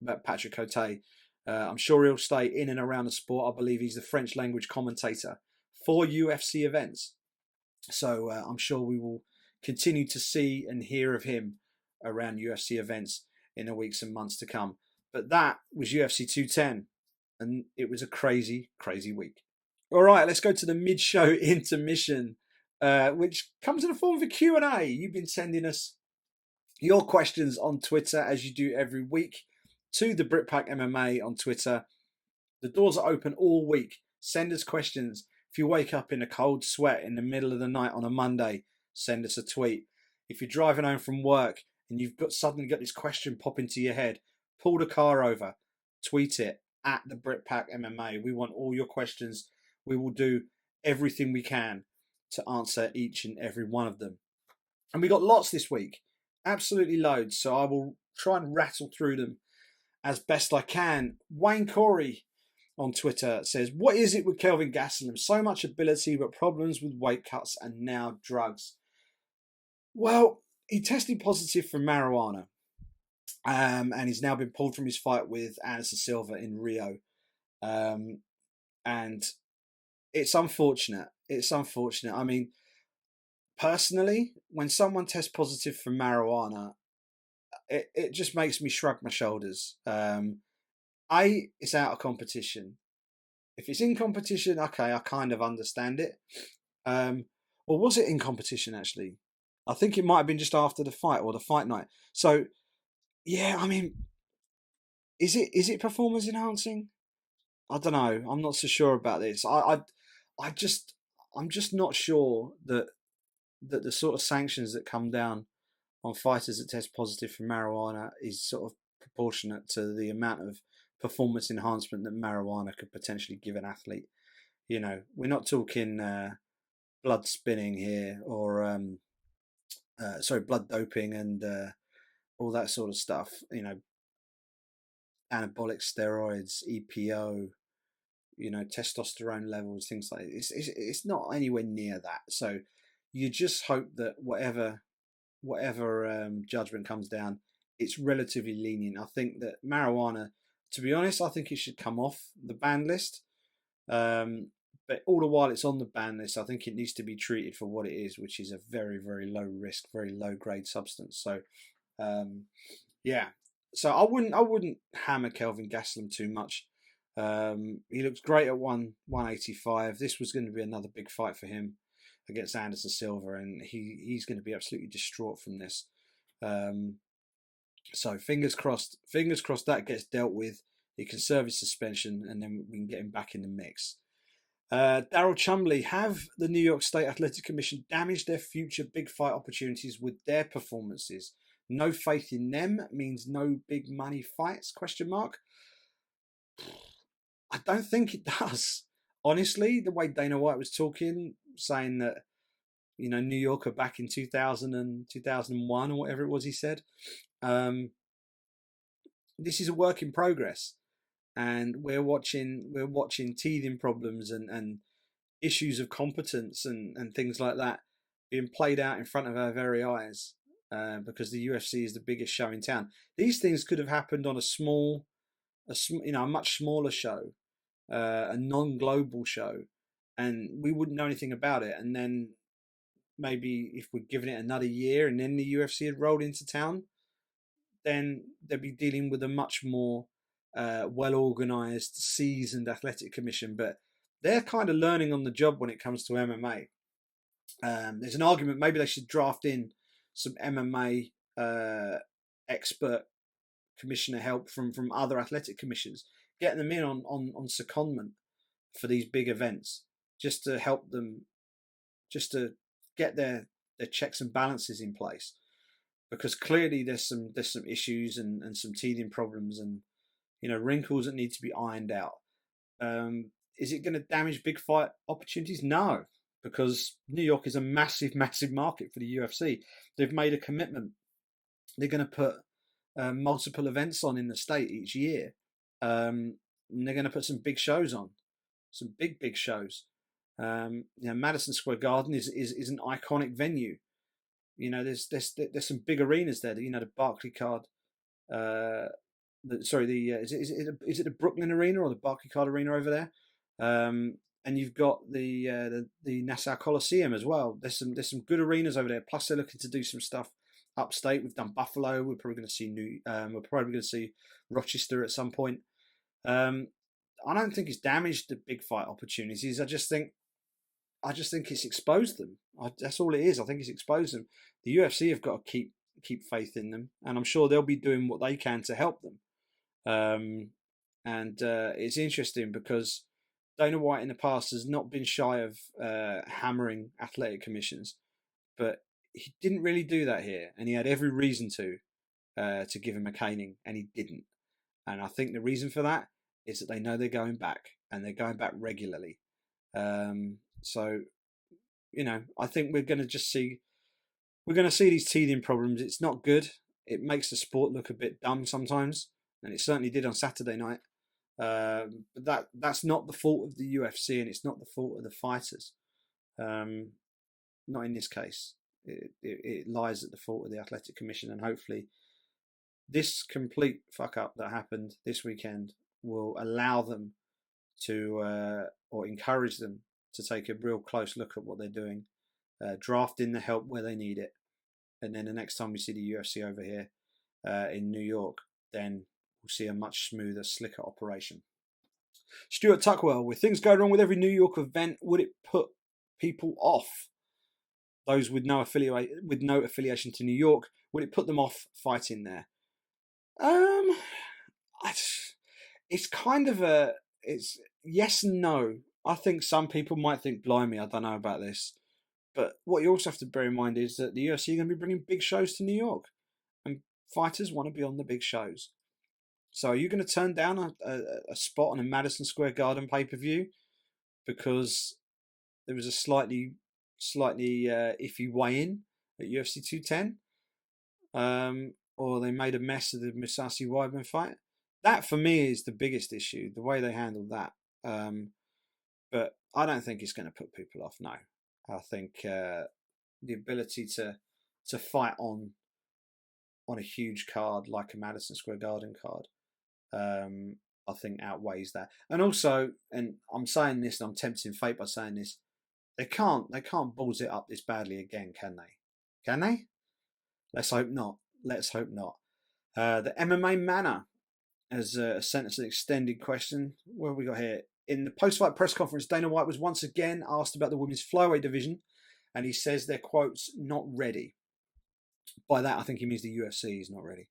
about Patrick Cote. I'm sure he'll stay in and around the sport. I believe he's the French language commentator for UFC events. So I'm sure we will continue to see and hear of him around UFC events in the weeks and months to come. But that was UFC 210, and it was a crazy, crazy week. All right, let's go to the mid-show intermission, which comes in the form of a Q&A. You've been sending us your questions on Twitter, as you do every week, to the Brit Pack MMA on Twitter. The doors are open all week. Send us questions. If you wake up in a cold sweat in the middle of the night on a Monday, send us a tweet. If you're driving home from work and you've suddenly got this question pop into your head, pull the car over, tweet it at the Brit Pack MMA. We want all your questions. We will do everything we can to answer each and every one of them. And we got lots this week, absolutely loads. So I will try and rattle through them as best I can. Wayne Corey on Twitter says, what is it with Kelvin Gastelum? So much ability, but problems with weight cuts and now drugs. Well, he tested positive for marijuana. And he's now been pulled from his fight with Anderson Silva in Rio. And it's unfortunate. It's unfortunate. I mean, personally, when someone tests positive for marijuana, it just makes me shrug my shoulders. It's out of competition. If it's in competition, okay, I kind of understand it. Or was it in competition, actually? I think it might have been just after the fight or the fight night. So, yeah, I mean, is it performance enhancing? I don't know. I'm not so sure about this. I'm just not sure that the sort of sanctions that come down on fighters that test positive for marijuana is sort of proportionate to the amount of performance enhancement that marijuana could potentially give an athlete. You know, we're not talking blood spinning here or blood doping and all that sort of stuff. You know, anabolic steroids, EPO, you know, testosterone levels, things like this. It's not anywhere near that. So you just hope that whatever judgment comes down, it's relatively lenient. I think that marijuana, to be honest, I think it should come off the ban list. But all the while it's on the ban list, I think it needs to be treated for what it is, which is a very, very low risk, very low grade substance. So, yeah. So I wouldn't hammer Kelvin Gastelum too much. He looks great at 185. This was going to be another big fight for him against Anderson Silva, and he's going to be absolutely distraught from this. So fingers crossed that gets dealt with. He can serve his suspension, and then we can get him back in the mix. Daryl Chumley, have the New York State Athletic Commission damaged their future big fight opportunities with their performances? No faith in them means no big money fights? ? I don't think it does. Honestly, the way Dana White was talking, saying that, you know, New York are back in 2000 and 2001 or whatever it was he said. This is a work in progress, and we're watching teething problems and issues of competence and things like that being played out in front of our very eyes, because the UFC is the biggest show in town. These things could have happened on a much smaller show, a non-global show, and we wouldn't know anything about it. And then maybe if we'd given it another year and then the UFC had rolled into town, then they'd be dealing with a much more well-organised, seasoned athletic commission. But they're kind of learning on the job when it comes to MMA. There's an argument maybe they should draft in some MMA expert commissioner help from other athletic commissions, getting them in on secondment for these big events, just to help them, just to get their checks and balances in place, because clearly there's some issues and some teething problems and wrinkles that need to be ironed out. Is it going to damage big fight opportunities? No, because New York is a massive market for the UFC. They've made a commitment. They're going to put multiple events on in the state each year. And they're going to put some big shows on, some big shows. Madison Square Garden is an iconic venue. There's some big arenas there. The Barclay Card. Is it the Brooklyn Arena or the Barclay Card Arena over there? And you've got the Nassau Coliseum as well. There's some good arenas over there. Plus, they're looking to do some stuff upstate. We've done Buffalo. We're probably going to see we're probably going to see Rochester at some point. I don't think it's damaged the big fight opportunities. I just think it's exposed them. That's all it is. I think it's exposed them. The UFC have got to keep faith in them, and I'm sure they'll be doing what they can to help them. It's interesting because Dana White in the past has not been shy of hammering athletic commissions, but he didn't really do that here, and he had every reason to give him a caning, and he didn't. And I think the reason for that is that they know they're going back, and they're going back regularly. So, I think we're going to see these teething problems. It's not good. It makes the sport look a bit dumb sometimes, and it certainly did on Saturday night. But that's not the fault of the UFC, and it's not the fault of the fighters. Not in this case. It lies at the fault of the Athletic Commission, and hopefully this complete fuck up that happened this weekend will allow them to, or encourage them to take a real close look at what they're doing, draft in the help where they need it, and then the next time we see the UFC over here in New York, then we'll see a much smoother, slicker operation. Stuart Tuckwell, with things going wrong with every New York event, would it put people off? Those with no affiliation to New York, would it put them off fighting there? It's kind of it's yes and no. I think some people might think, blimey, I don't know about this. But what you also have to bear in mind is that the UFC are going to be bringing big shows to New York, and fighters want to be on the big shows. So are you going to turn down a spot on a Madison Square Garden pay-per-view because there was a slightly iffy weigh-in at UFC 210? Or they made a mess of the Musashi Weidman fight? That, for me, is the biggest issue, the way they handled that. But I don't think it's going to put people off, no. I think the ability to fight on a huge card like a Madison Square Garden card, I think outweighs that. And also, and I'm saying this, and I'm tempting fate by saying this, they can't balls it up this badly again, can they? Can they? Let's hope not. The MMA Manor has sent us an extended question. What have we got here? In the post-fight press conference, Dana White was once again asked about the women's flyweight division, and he says they're, quotes, not ready. By that, I think he means the UFC is not ready.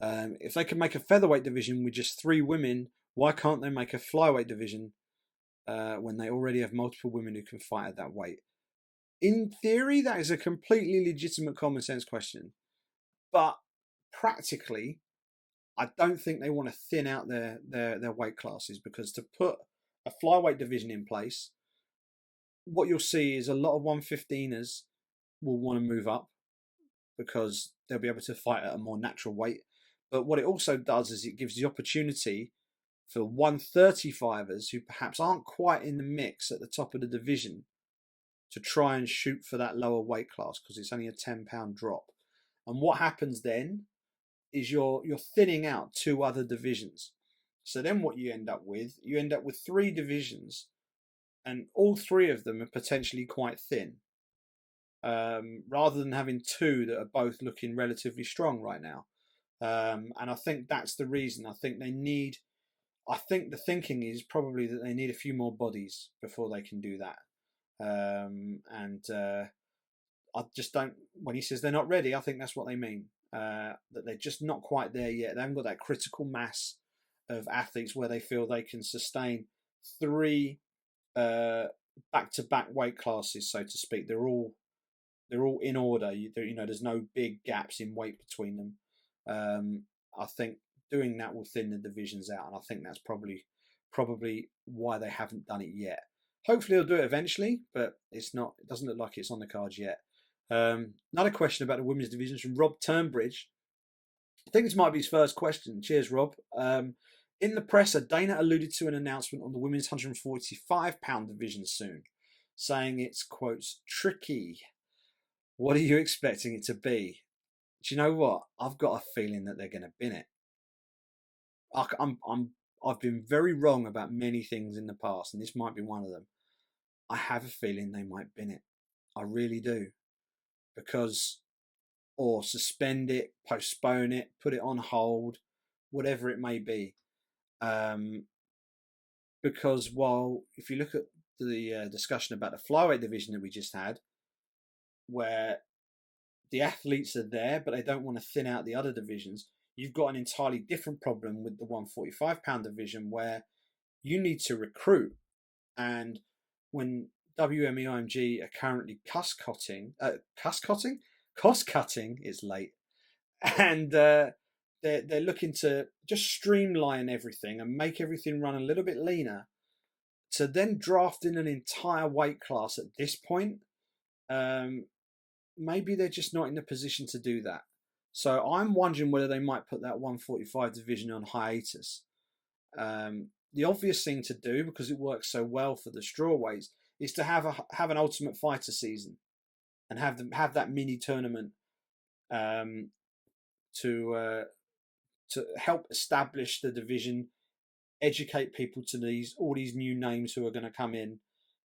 If they can make a featherweight division with just 3 women, why can't they make a flyweight division when they already have multiple women who can fight at that weight? In theory, that is a completely legitimate common sense question. But practically, I don't think they want to thin out their weight classes, because to put a flyweight division in place, what you'll see is a lot of 115ers will want to move up because they'll be able to fight at a more natural weight. But what it also does is it gives the opportunity for 135ers who perhaps aren't quite in the mix at the top of the division to try and shoot for that lower weight class, because it's only a 10-pound drop. And what happens then is you're thinning out 2 other divisions. So then what you end up with 3 divisions, and all 3 of them are potentially quite thin, rather than having 2 that are both looking relatively strong right now. And I think that's the reason. I think the thinking is probably that they need a few more bodies before they can do that. I just don't, when he says they're not ready, I think that's what they mean. that they're just not quite there yet. They haven't got that critical mass of athletes where they feel they can sustain 3 back-to-back weight classes, so to speak. They're all in order. There's no big gaps in weight between them. I think doing that will thin the divisions out, and I think that's probably why they haven't done it yet. Hopefully they'll do it eventually, but it doesn't look like it's on the cards yet. Another question about the women's divisions from Rob Turnbridge. I think this might be his first question. Cheers, Rob. In the presser, Dana alluded to an announcement on the women's 145-pound division soon, saying it's, quotes, tricky. What are you expecting it to be? Do you know what? I've got a feeling that they're going to bin it. I've been very wrong about many things in the past, and this might be one of them. I have a feeling they might bin it. I really do. Or suspend it, postpone it, put it on hold, whatever it may be. Because if you look at the discussion about the flyweight division that we just had, where the athletes are there, but they don't want to thin out the other divisions, you've got an entirely different problem with the 145-pound division, where you need to recruit. And when WME IMG are currently cost-cutting, it's late, and they're looking to just streamline everything and make everything run a little bit leaner, to then draft in an entire weight class at this point, maybe they're just not in the position to do that. So I'm wondering whether they might put that 145 division on hiatus. The obvious thing to do, because it works so well for the strawweights, is to have an Ultimate Fighter season and have that mini tournament to help establish the division, educate people to all these new names who are going to come in,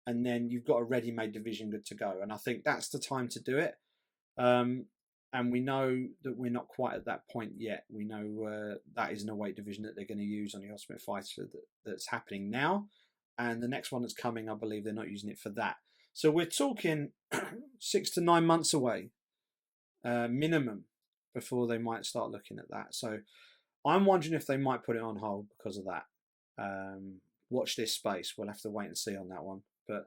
and then you've got a ready-made division good to go. And I think that's the time to do it. And we know that we're not quite at that point yet. We know that isn't a weight division that they're going to use on the Ultimate Fighter that's happening now. And the next one that's coming, I believe they're not using it for that. So we're talking 6 to 9 months away, minimum, before they might start looking at that. So I'm wondering if they might put it on hold because of that. Watch this space. We'll have to wait and see on that one. But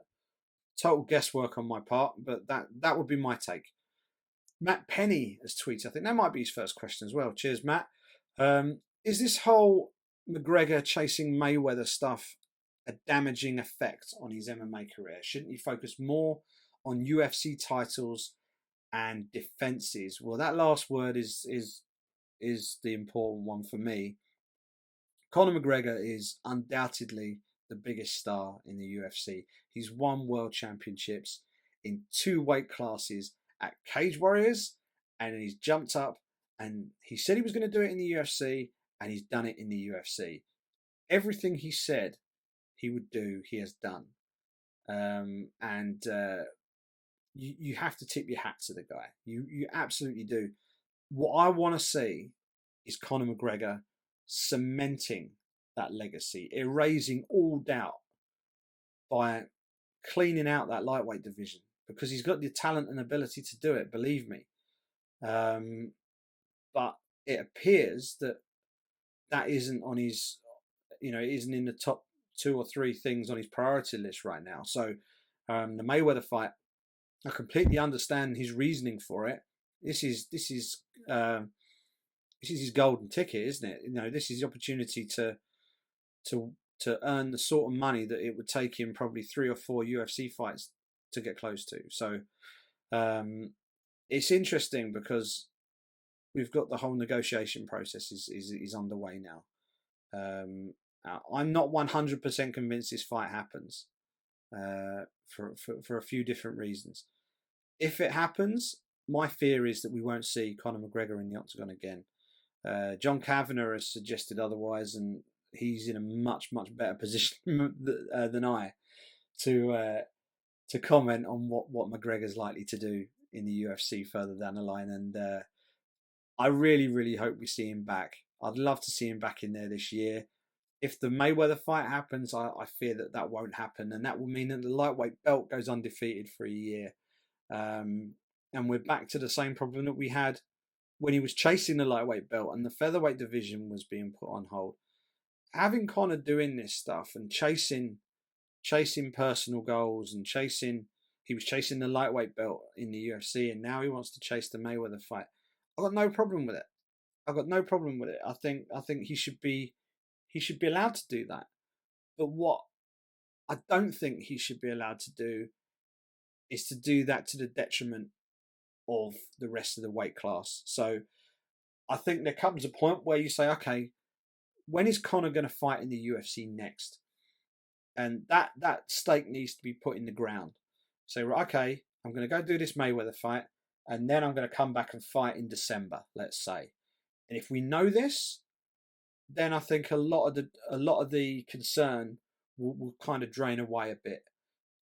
total guesswork on my part. But that would be my take. Matt Penny has tweeted. I think that might be his first question as well. Cheers, Matt. Is this whole McGregor chasing Mayweather stuff a damaging effect on his MMA career? Shouldn't he focus more on UFC titles and defenses? Well, that last word is the important one for me. Conor McGregor is undoubtedly the biggest star in the UFC. He's won world championships in 2 weight classes at Cage Warriors, and he's jumped up, and he said he was going to do it in the UFC, and he's done it in the UFC. Everything he said he would do, he has done. You have to tip your hat to the guy. You absolutely do. What I want to see is Conor McGregor cementing that legacy, erasing all doubt by cleaning out that lightweight division, because he's got the talent and ability to do it, believe me. But it appears that isn't on his, it isn't in the top 2 or 3 things on his priority list right now. So the Mayweather fight, I completely understand his reasoning for it. This is his golden ticket, isn't it? This is the opportunity to earn the sort of money that it would take him probably 3 or 4 UFC fights to get close to. So it's interesting because we've got the whole negotiation process is underway now. I'm not 100% convinced this fight happens for a few different reasons. If it happens, my fear is that we won't see Conor McGregor in the octagon again. John Kavanagh has suggested otherwise, and he's in a much, much better position than I to comment on what McGregor's likely to do in the UFC further down the line. And I really, really hope we see him back. I'd love to see him back in there this year. If the Mayweather fight happens, I fear that won't happen, and that will mean that the lightweight belt goes undefeated for a year. And we're back to the same problem that we had when he was chasing the lightweight belt and the featherweight division was being put on hold, having Conor doing this stuff and chasing personal goals and he was chasing the lightweight belt in the UFC, and now he wants to chase the Mayweather fight. I've got no problem with it. I think he should be allowed to do that. But what I don't think he should be allowed to do is to do that to the detriment of the rest of the weight class. So I think there comes a point where you say, okay, when is Conor going to fight in the UFC next? And that stake needs to be put in the ground. So, okay, I'm going to go do this Mayweather fight, and then I'm going to come back and fight in December, let's say. And if we know this, then I think a lot of the concern will kind of drain away a bit.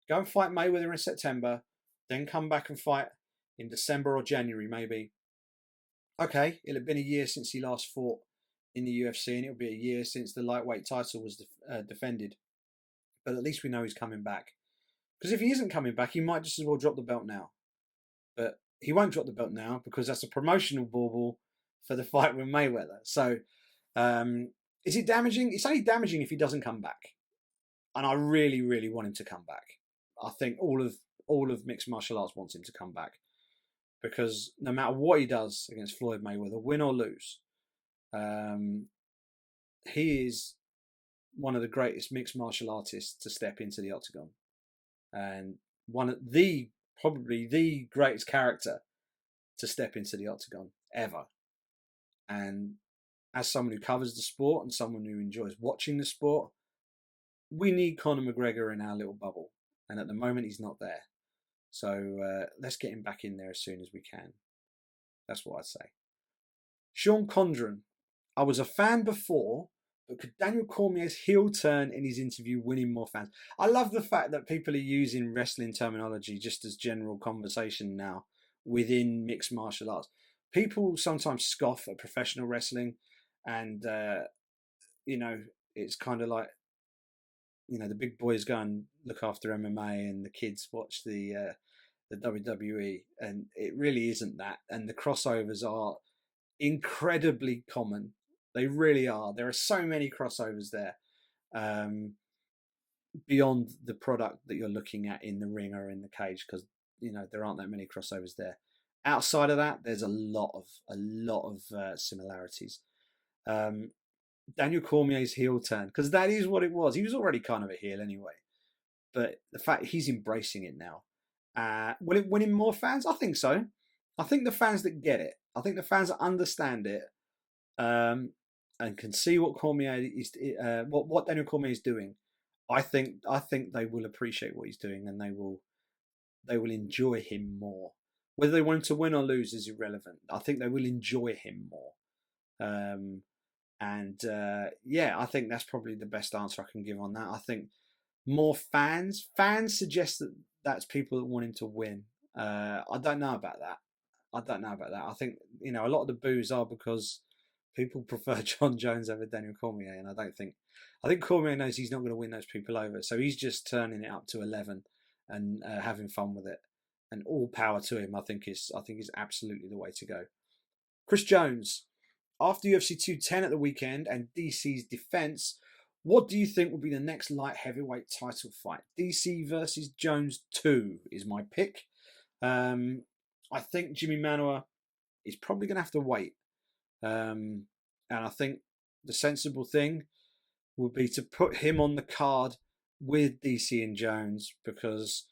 Go and fight Mayweather in September, then come back and fight in December or January, maybe. Okay, it'll have been a year since he last fought in the UFC, and it'll be a year since the lightweight title was defended. But at least we know he's coming back. Because if he isn't coming back, he might just as well drop the belt now. But he won't drop the belt now because that's a promotional bauble for the fight with Mayweather. So, is it damaging? It's only damaging if he doesn't come back. And I really, really want him to come back. I think all of mixed martial arts wants him to come back. Because no matter what he does against Floyd Mayweather, win or lose, he is one of the greatest mixed martial artists to step into the octagon. And probably the greatest character to step into the octagon ever. And as someone who covers the sport and someone who enjoys watching the sport, we need Conor McGregor in our little bubble. And at the moment, he's not there. So let's get him back in there as soon as we can. That's what I'd say. Sean Condren. I was a fan before, but could Daniel Cormier's heel turn in his interview win him more fans? I love the fact that people are using wrestling terminology just as general conversation now within mixed martial arts. People sometimes scoff at professional wrestling, and it's kind of like, the big boys go and look after MMA and the kids watch the WWE, and it really isn't that. And the crossovers are incredibly common. They really are. There are so many crossovers there, beyond the product that you're looking at in the ring or in the cage, because there aren't that many crossovers there. Outside of that, there's a lot of similarities. Daniel Cormier's heel turn, because that is what it was. He was already kind of a heel anyway, but the fact he's embracing it now, will it win him more fans? I think so. I think the fans that get it, I think the fans that understand it, and can see what Cormier is, what Daniel Cormier is doing, I think they will appreciate what he's doing, and they will enjoy him more. Whether they want him to win or lose is irrelevant. I think they will enjoy him more. I think that's probably the best answer I can give on that. I think more fans suggest that that's people that want him to win. I don't know about that. I think, a lot of the boos are because people prefer John Jones over Daniel Cormier, and I think Cormier knows he's not going to win those people over, so he's just turning it up to 11 and having fun with it. And all power to him. I think is absolutely the way to go. Chris Jones, after UFC 210 at the weekend and DC's defense, what do you think will be the next light heavyweight title fight? DC versus Jones 2 is my pick. I think Jimmy Manuwa is probably going to have to wait. And I think the sensible thing would be to put him on the card with DC and Jones, because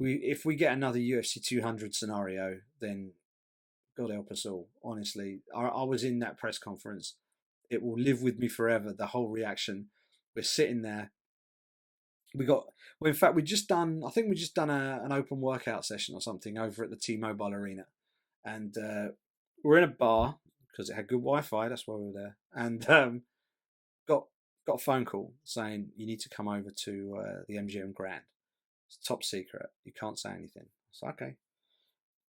if we get another UFC 200 scenario, then God help us all. Honestly, I was in that press conference. It will live with me forever. The whole reaction. We're sitting there. In fact, we just done an open workout session or something over at the T-Mobile Arena, and we're in a bar because it had good Wi-Fi. That's why we were there, and got a phone call saying you need to come over to the MGM Grand. It's top secret. You can't say anything. So okay.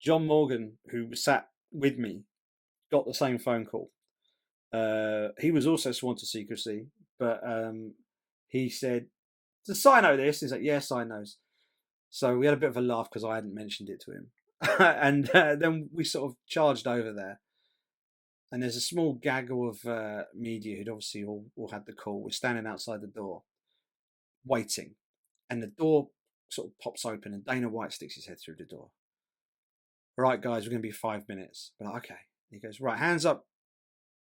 John Morgan, who sat with me, got the same phone call. He was also sworn to secrecy, but he said, "Does Si know this?" He's like, "Yes, Si knows." So we had a bit of a laugh because I hadn't mentioned it to him, and then we sort of charged over there, and there's a small gaggle of media who'd obviously all had the call. We're standing outside the door, waiting, and the door sort of pops open, and Dana White sticks his head through the door. Right, guys, we're going to be 5 minutes. But okay. He goes, right, hands up.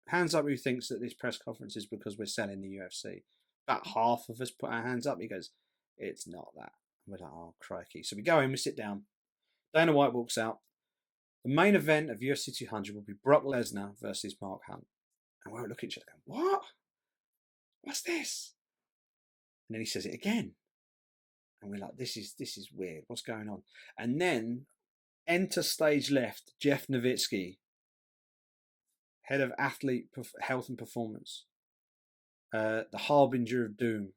Hands up who thinks that this press conference is because we're selling the UFC. About half of us put our hands up. He goes, it's not that. We're like, oh, crikey. So we go in, we sit down. Dana White walks out. The main event of UFC 200 will be Brock Lesnar versus Mark Hunt. And we're looking at each other going, what? What's this? And then he says it again. And we're like, this is weird. What's going on? And then enter stage left, Jeff Nowitzki, head of athlete health and performance, the harbinger of doom.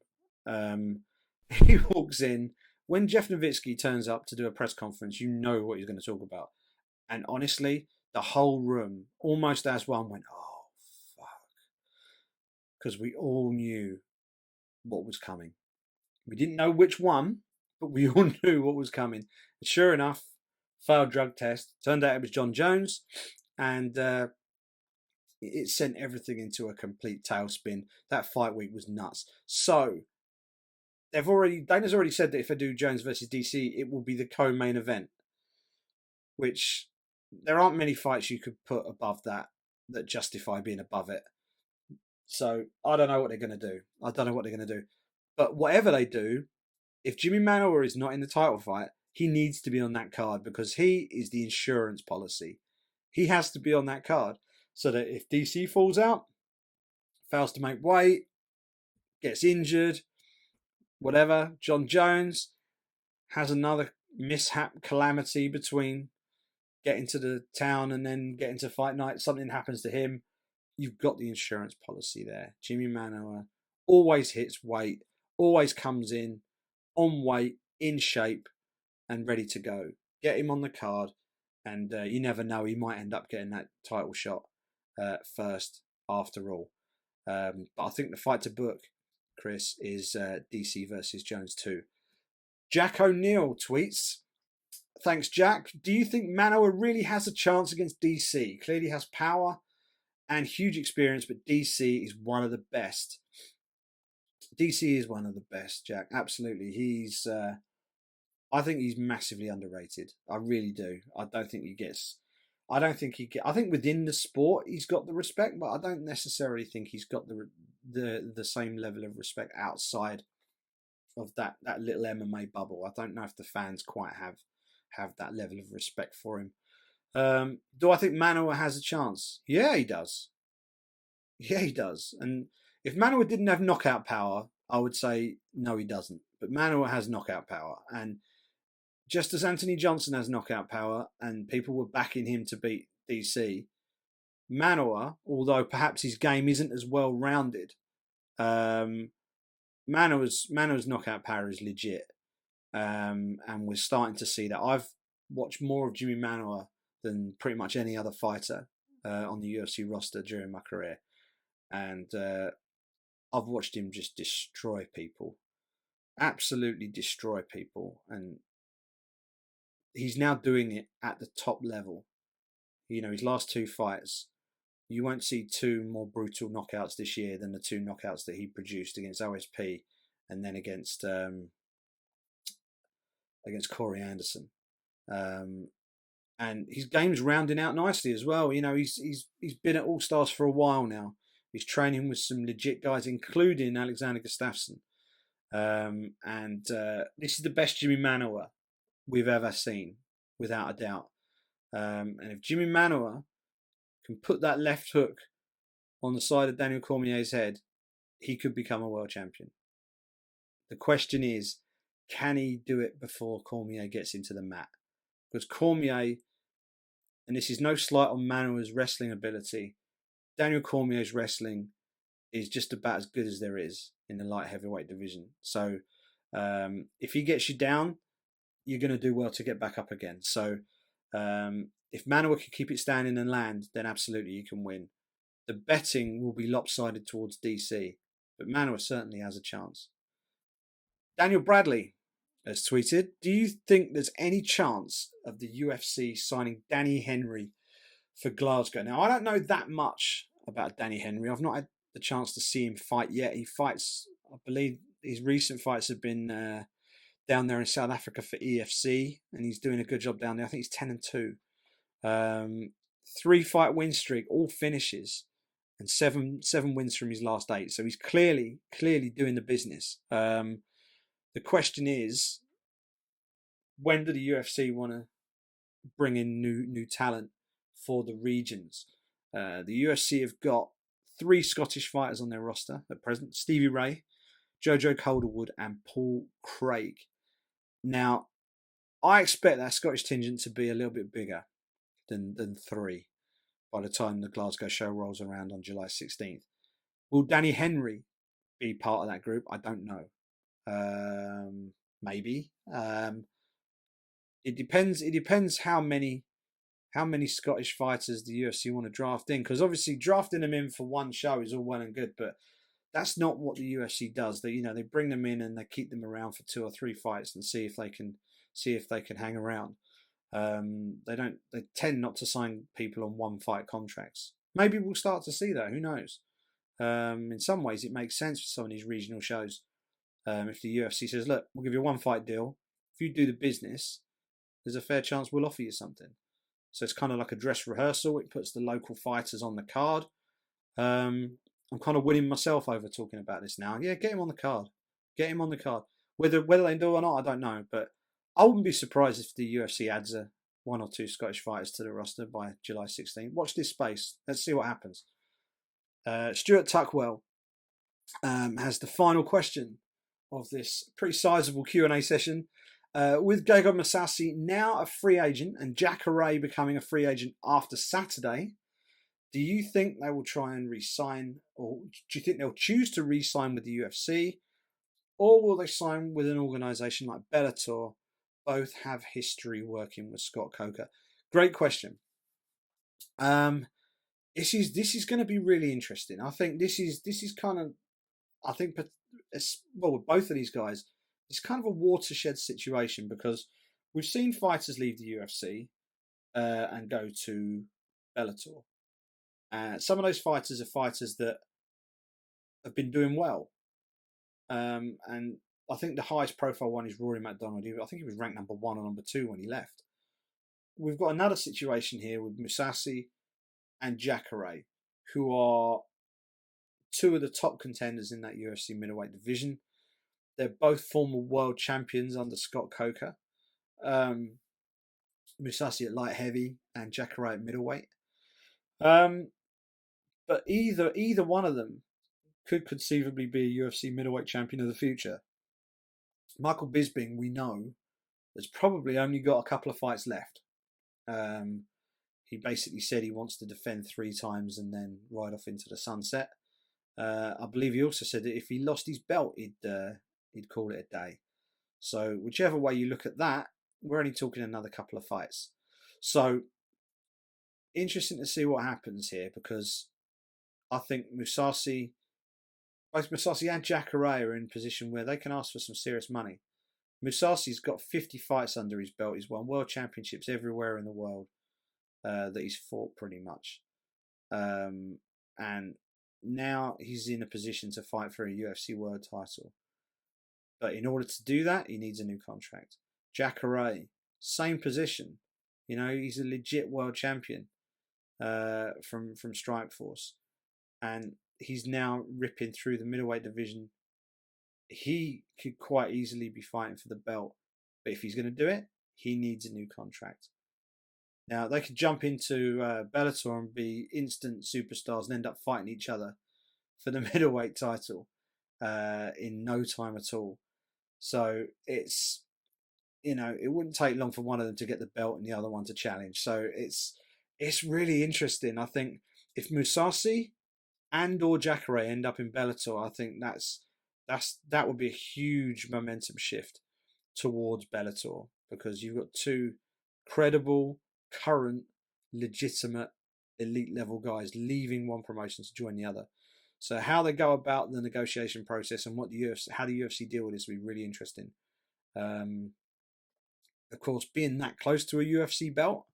He walks in. When Jeff Nowitzki turns up to do a press conference, you know what he's going to talk about. And honestly, the whole room, almost as one, went, oh, fuck. Because we all knew what was coming. We didn't know which one, but we all knew what was coming. And sure enough, failed drug test. Turned out it was John Jones. And it sent everything into a complete tailspin. That fight week was nuts. So, Dana's already said that if I do Jones versus DC, it will be the co-main event. Which, there aren't many fights you could put above that justify being above it. So, I don't know what they're going to do. But whatever they do, if Jimmy Manuwa is not in the title fight, he needs to be on that card because he is the insurance policy. He has to be on that card so that if DC falls out, fails to make weight, gets injured, whatever, John Jones has another mishap, calamity between getting to the town and then getting to fight night, something happens to him, you've got the insurance policy there. Jimmy Manuwa always hits weight, always comes in on weight, in shape, and ready to go. Get him on the card, and you never know, he might end up getting that title shot first after all. But I think the fight to book, Chris, is DC versus Jones 2. Jack O'Neill tweets, thanks, Jack. Do you think Manuwa really has a chance against DC? Clearly has power and huge experience, but DC is one of the best. DC is one of the best, Jack. Absolutely. I think he's massively underrated. I really do. I think within the sport he's got the respect, but I don't necessarily think he's got the same level of respect outside of that little MMA bubble. I don't know if the fans quite have that level of respect for him. Do I think Manuwa has a chance? Yeah, he does. And if Manuwa didn't have knockout power, I would say no, he doesn't. But Manuwa has knockout power, and just as Anthony Johnson has knockout power and people were backing him to beat DC, Manuwa, although perhaps his game isn't as well rounded, Manuwa's knockout power is legit. And we're starting to see that. I've watched more of Jimmy Manuwa than pretty much any other fighter on the UFC roster during my career. And I've watched him just destroy people. Absolutely destroy people. And he's now doing it at the top level. You know, his last two fights, you won't see two more brutal knockouts this year than the two knockouts that he produced against OSP and then against Corey Anderson. And his game's rounding out nicely as well. You know, he's been at All Stars for a while now. He's training with some legit guys, including Alexander Gustafsson. And this is the best Jimmy Manuwa we've ever seen, without a doubt. And if Jimmy Manuwa can put that left hook on the side of Daniel Cormier's head, he could become a world champion. The question is, can he do it before Cormier gets into the mat? Because Cormier, and this is no slight on Manuwa's wrestling ability, Daniel Cormier's wrestling is just about as good as there is in the light heavyweight division. So if he gets you down, you're going to do well to get back up again. So if Manuwa can keep it standing and land, then absolutely you can win. The betting will be lopsided towards DC, but Manuwa certainly has a chance. Daniel Bradley has tweeted, do you think there's any chance of the UFC signing Danny Henry for Glasgow. Now, I don't know that much about Danny Henry. I've not had the chance to see him fight yet. He fights, I believe his recent fights have been down there in South Africa for EFC, and he's doing a good job down there. I think he's 10-2. 3-fight win streak, all finishes, and seven wins from his last 8. So he's clearly doing the business. The question is, when do the UFC want to bring in new talent for the regions? The UFC have got 3 Scottish fighters on their roster at present: Stevie Ray, Jojo Calderwood, and Paul Craig. Now, I expect that Scottish contingent to be a little bit bigger than 3 by the time the Glasgow show rolls around on July 16th. Will Danny Henry be part of that group? I don't know. Maybe. It depends. It depends how many Scottish fighters the UFC want to draft in, because obviously drafting them in for one show is all well and good, but that's not what the UFC does. They bring them in and they keep them around for 2 or 3 fights and see if they can hang around. They tend not to sign people on 1-fight contracts. Maybe we'll start to see that. Who knows? In some ways, it makes sense for some of these regional shows. If the UFC says, "Look, we'll give you a 1-fight deal. If you do the business, there's a fair chance we'll offer you something." So it's kind of like a dress rehearsal. It puts the local fighters on the card. I'm kind of winning myself over talking about this now. Yeah, get him on the card. Get him on the card. Whether they do or not, I don't know. But I wouldn't be surprised if the UFC adds 1 or 2 Scottish fighters to the roster by July 16th. Watch this space. Let's see what happens. Stuart Tuckwell has the final question of this pretty sizable Q&A session. With Gegard Mousasi now a free agent and Jacare becoming a free agent after Saturday, do you think they will try and re-sign, or do you think they'll choose to re-sign with the UFC, or will they sign with an organisation like Bellator? Both have history working with Scott Coker. Great question. This is going to be really interesting. I think this is kind of, I think, well, with both of these guys, it's kind of a watershed situation, because we've seen fighters leave the UFC and go to Bellator. Some of those fighters are fighters that have been doing well. And I think the highest profile one is Rory MacDonald. I think he was ranked number 1 or number 2 when he left. We've got another situation here with Mousasi and Jacare, who are 2 of the top contenders in that UFC middleweight division. They're both former world champions under Scott Coker. Mousasi at light heavy and Jacare at middleweight. But either one of them could conceivably be a UFC middleweight champion of the future. Michael Bisping, we know, has probably only got a couple of fights left. He basically said he wants to defend 3 times and then ride off into the sunset. I believe he also said that if he lost his belt, he'd call it a day. So whichever way you look at that, we're only talking another couple of fights. So interesting to see what happens here, because I think both Mousasi and Jacare are in a position where they can ask for some serious money. Mousasi's got 50 fights under his belt. He's won world championships everywhere in the world that he's fought, pretty much. And now he's in a position to fight for a UFC world title. But in order to do that, he needs a new contract. Jacare, same position. He's a legit world champion from Strikeforce. And he's now ripping through the middleweight division. He could quite easily be fighting for the belt. But if he's going to do it, he needs a new contract. Now, they could jump into Bellator and be instant superstars and end up fighting each other for the middleweight title in no time at all. So it's, it wouldn't take long for one of them to get the belt and the other one to challenge. So it's really interesting. I think if Mousasi and or Jacare end up in Bellator, I think that would be a huge momentum shift towards Bellator, because you've got 2 credible, current, legitimate, elite level guys leaving one promotion to join the other. So how they go about the negotiation process and how the UFC deal with this will be really interesting. Of course, being that close to a UFC belt,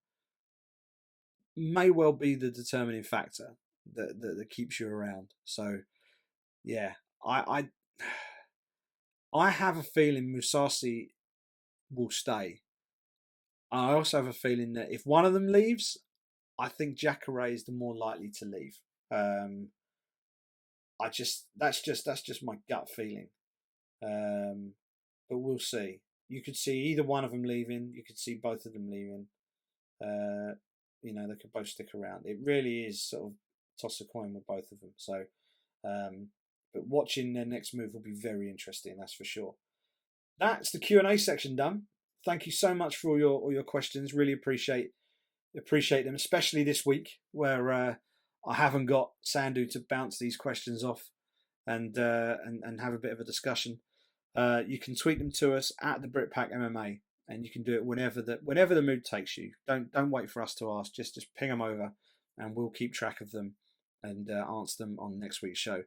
may well be the determining factor that keeps you around. So yeah, I have a feeling Musasi will stay. I also have a feeling that if one of them leaves, I think Jacare is the more likely to leave. Um, that's just my gut feeling. But we'll see. You could see either one of them leaving. You could see both of them leaving. They could both stick around. It really is sort of toss a coin with both of them. So, but watching their next move will be very interesting. That's for sure. That's the Q&A section done. Thank you so much for all your questions. Really appreciate them, especially this week where I haven't got Sandu to bounce these questions off and have a bit of a discussion. You can tweet them to us at the Brit Pack MMA, and you can do it whenever the mood takes you. Don't wait for us to ask. Just ping them over, and we'll keep track of them and answer them on next week's show.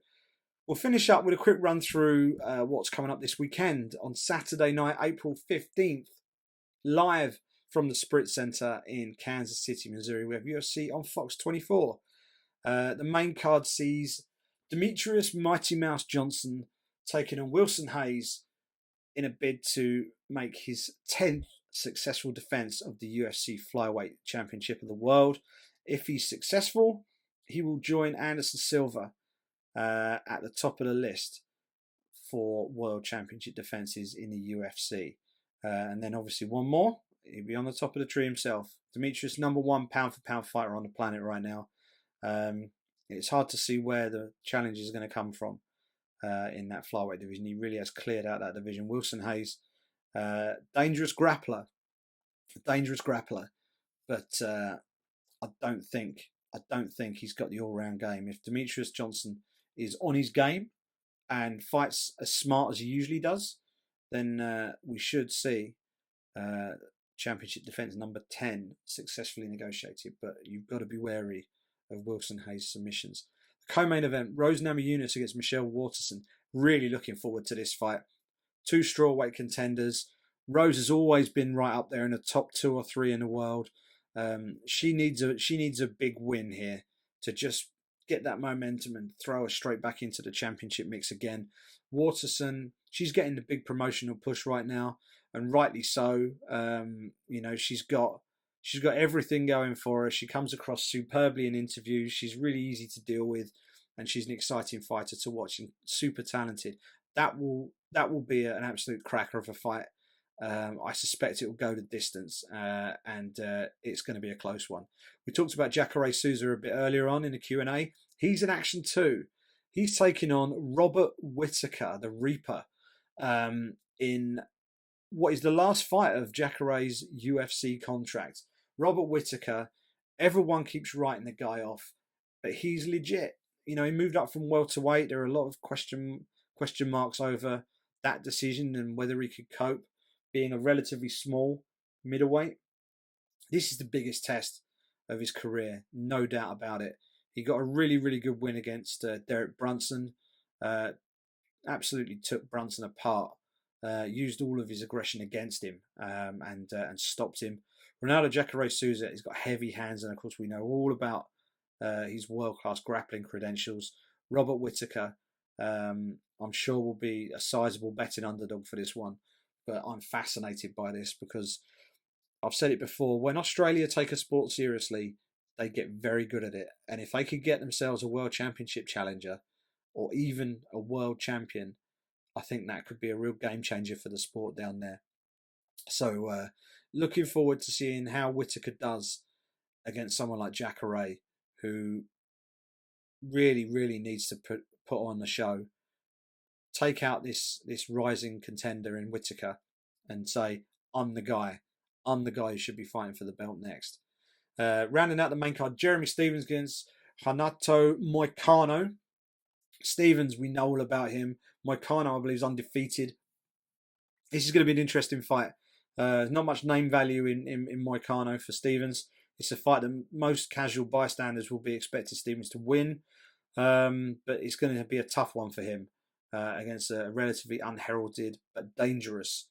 We'll finish up with a quick run through what's coming up this weekend. On Saturday night, April 15th, live from the Sprint Center in Kansas City, Missouri, we have UFC on Fox 24. The main card sees Demetrius Mighty Mouse Johnson taking on Wilson Hayes in a bid to make his 10th successful defense of the UFC Flyweight Championship of the World. If he's successful, he will join Anderson Silva at the top of the list for World Championship defenses in the UFC. And then obviously one more, he'll be on the top of the tree himself. Demetrius, number one pound for pound fighter on the planet right now. It's hard to see where the challenge is going to come from in that flyweight division. He really has cleared out that division. Wilson Hayes, dangerous grappler, but I don't think he's got the all-round game. If Demetrius Johnson is on his game and fights as smart as he usually does, then we should see championship defense number 10 successfully negotiated. But you've got to be wary of Wilson Hayes' submissions. The co-main event, Rose Namajunas against Michelle Waterson. Really looking forward to this fight. Two strawweight contenders. Rose has always been right up there in the top 2 or 3 in the world. She needs a big win here to just get that momentum and throw her straight back into the championship mix again. Waterson, she's getting the big promotional push right now, and rightly so. She's got everything going for her. She comes across superbly in interviews. She's really easy to deal with, and she's an exciting fighter to watch and super talented. That will be an absolute cracker of a fight. I suspect it will go the distance, and it's going to be a close one. We talked about Jacare Souza a bit earlier on in the Q&A. He's in action too. He's taking on Robert Whittaker, the Reaper, in what is the last fight of Jacare's UFC contract. Robert Whittaker, everyone keeps writing the guy off, but he's legit. He moved up from welterweight. There are a lot of question marks over that decision and whether he could cope being a relatively small middleweight. This is the biggest test of his career, no doubt about it. He got a really, really good win against Derek Brunson. Absolutely took Brunson apart. Used all of his aggression against him and stopped him. Ronaldo Jacare Souza has got heavy hands, and of course we know all about his world-class grappling credentials. Robert Whittaker, I'm sure, will be a sizable betting underdog for this one. But I'm fascinated by this because I've said it before, when Australia take a sport seriously, they get very good at it. And if they could get themselves a world championship challenger or even a world champion, I think that could be a real game changer for the sport down there. So looking forward to seeing how Whittaker does against someone like Jacare, who really, really needs to put on the show. Take out this rising contender in Whittaker and say, I'm the guy who should be fighting for the belt next. Rounding out the main card, Jeremy Stephens against Renato Moicano. Stephens, we know all about him. Moicano, I believe, is undefeated. This is going to be an interesting fight. Not much name value in Moicano for Stephens. It's a fight that most casual bystanders will be expecting Stephens to win. But it's going to be a tough one for him against a relatively unheralded but dangerous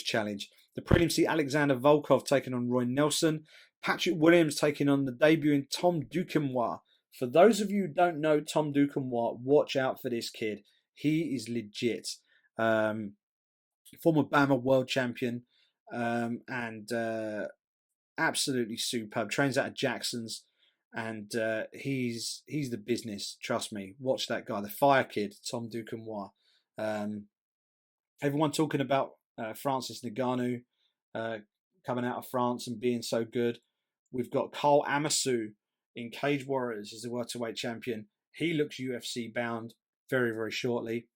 challenge. The prelims see Alexander Volkov taking on Roy Nelson. Patrick Williams taking on the debuting Tom Duquesnoy. For those of you who don't know Tom Duquesnoy, watch out for this kid. He is legit. Former Bama world champion and absolutely superb. Trains out of Jackson's and he's the business. Trust me. Watch that guy, the fire kid, Tom Duquesnoy. Everyone talking about Francis Ngannou coming out of France and being so good. We've got Carl Amasu in Cage Warriors as the welterweight champion. He looks UFC bound very, very shortly.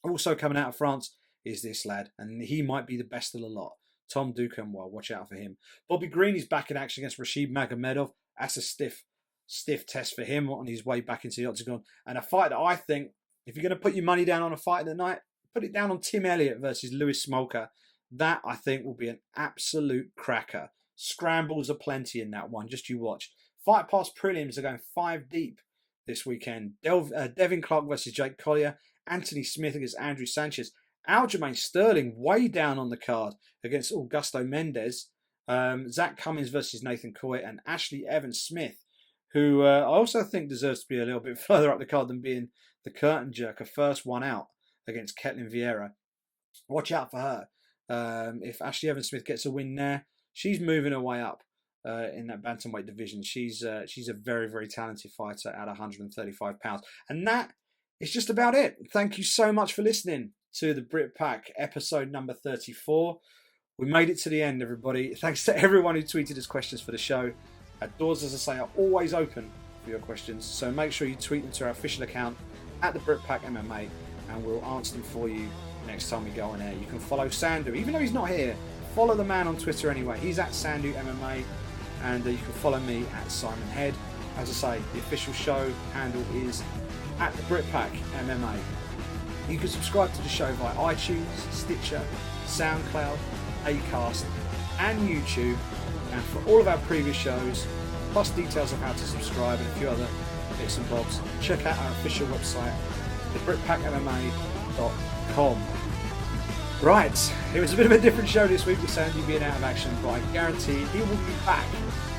Also coming out of France is this lad, and he might be the best of the lot. Tom Duquesnoy, watch out for him. Bobby Green is back in action against Rashid Magomedov. That's a stiff test for him on his way back into the octagon. And a fight that I think, if you're going to put your money down on a fight of the night, put it down on Tim Elliott versus Lewis Smolka. That, I think, will be an absolute cracker. Scrambles are plenty in that one. Just you watch. Fight Pass prelims are going 5 deep this weekend. Devin Clark versus Jake Collier. Anthony Smith against Andrew Sanchez. Aljamain Sterling way down on the card against Augusto Mendez. Zach Cummins versus Nathan Coy. And Ashley Evans Smith, who I also think deserves to be a little bit further up the card than being the curtain jerker. First one out against Ketlin Vieira. Watch out for her. If Ashley Evans Smith gets a win there, she's moving her way up in that bantamweight division. She's a very, very talented fighter at 135 pounds. And that is just about it. Thank you so much for listening to the Brit Pack episode number 34. We made it to the end, everybody. Thanks to everyone who tweeted us questions for the show. Our doors, as I say, are always open for your questions. So make sure you tweet them to our official account at the Brit Pack MMA, and we'll answer them for you next time we go on air. You can follow Sandu, even though he's not here. Follow the man on Twitter anyway. He's at Sandu MMA, and you can follow me at Simon Head. As I say, the official show handle is at the Brit Pack MMA. You can subscribe to the show via iTunes, Stitcher, SoundCloud, Acast, and YouTube. And for all of our previous shows, plus details of how to subscribe and a few other bits and bobs, check out our official website, thebritpackmma.com. Right, it was a bit of a different show this week with Sandy being out of action, but I guarantee he will be back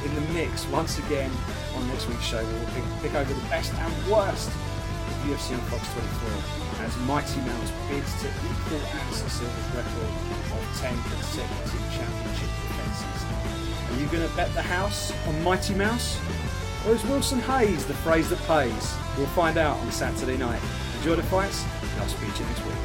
in the mix once again on next week's show. We'll pick over the best and worst of UFC on Fox 24 as Mighty Mouse bids to equal Anderson Silva's record of 10 consecutive championship defences. Are you going to bet the house on Mighty Mouse? Or is Wilson Hayes the phrase that pays? We'll find out on Saturday night. Enjoy the fights, and I'll speak to you next week.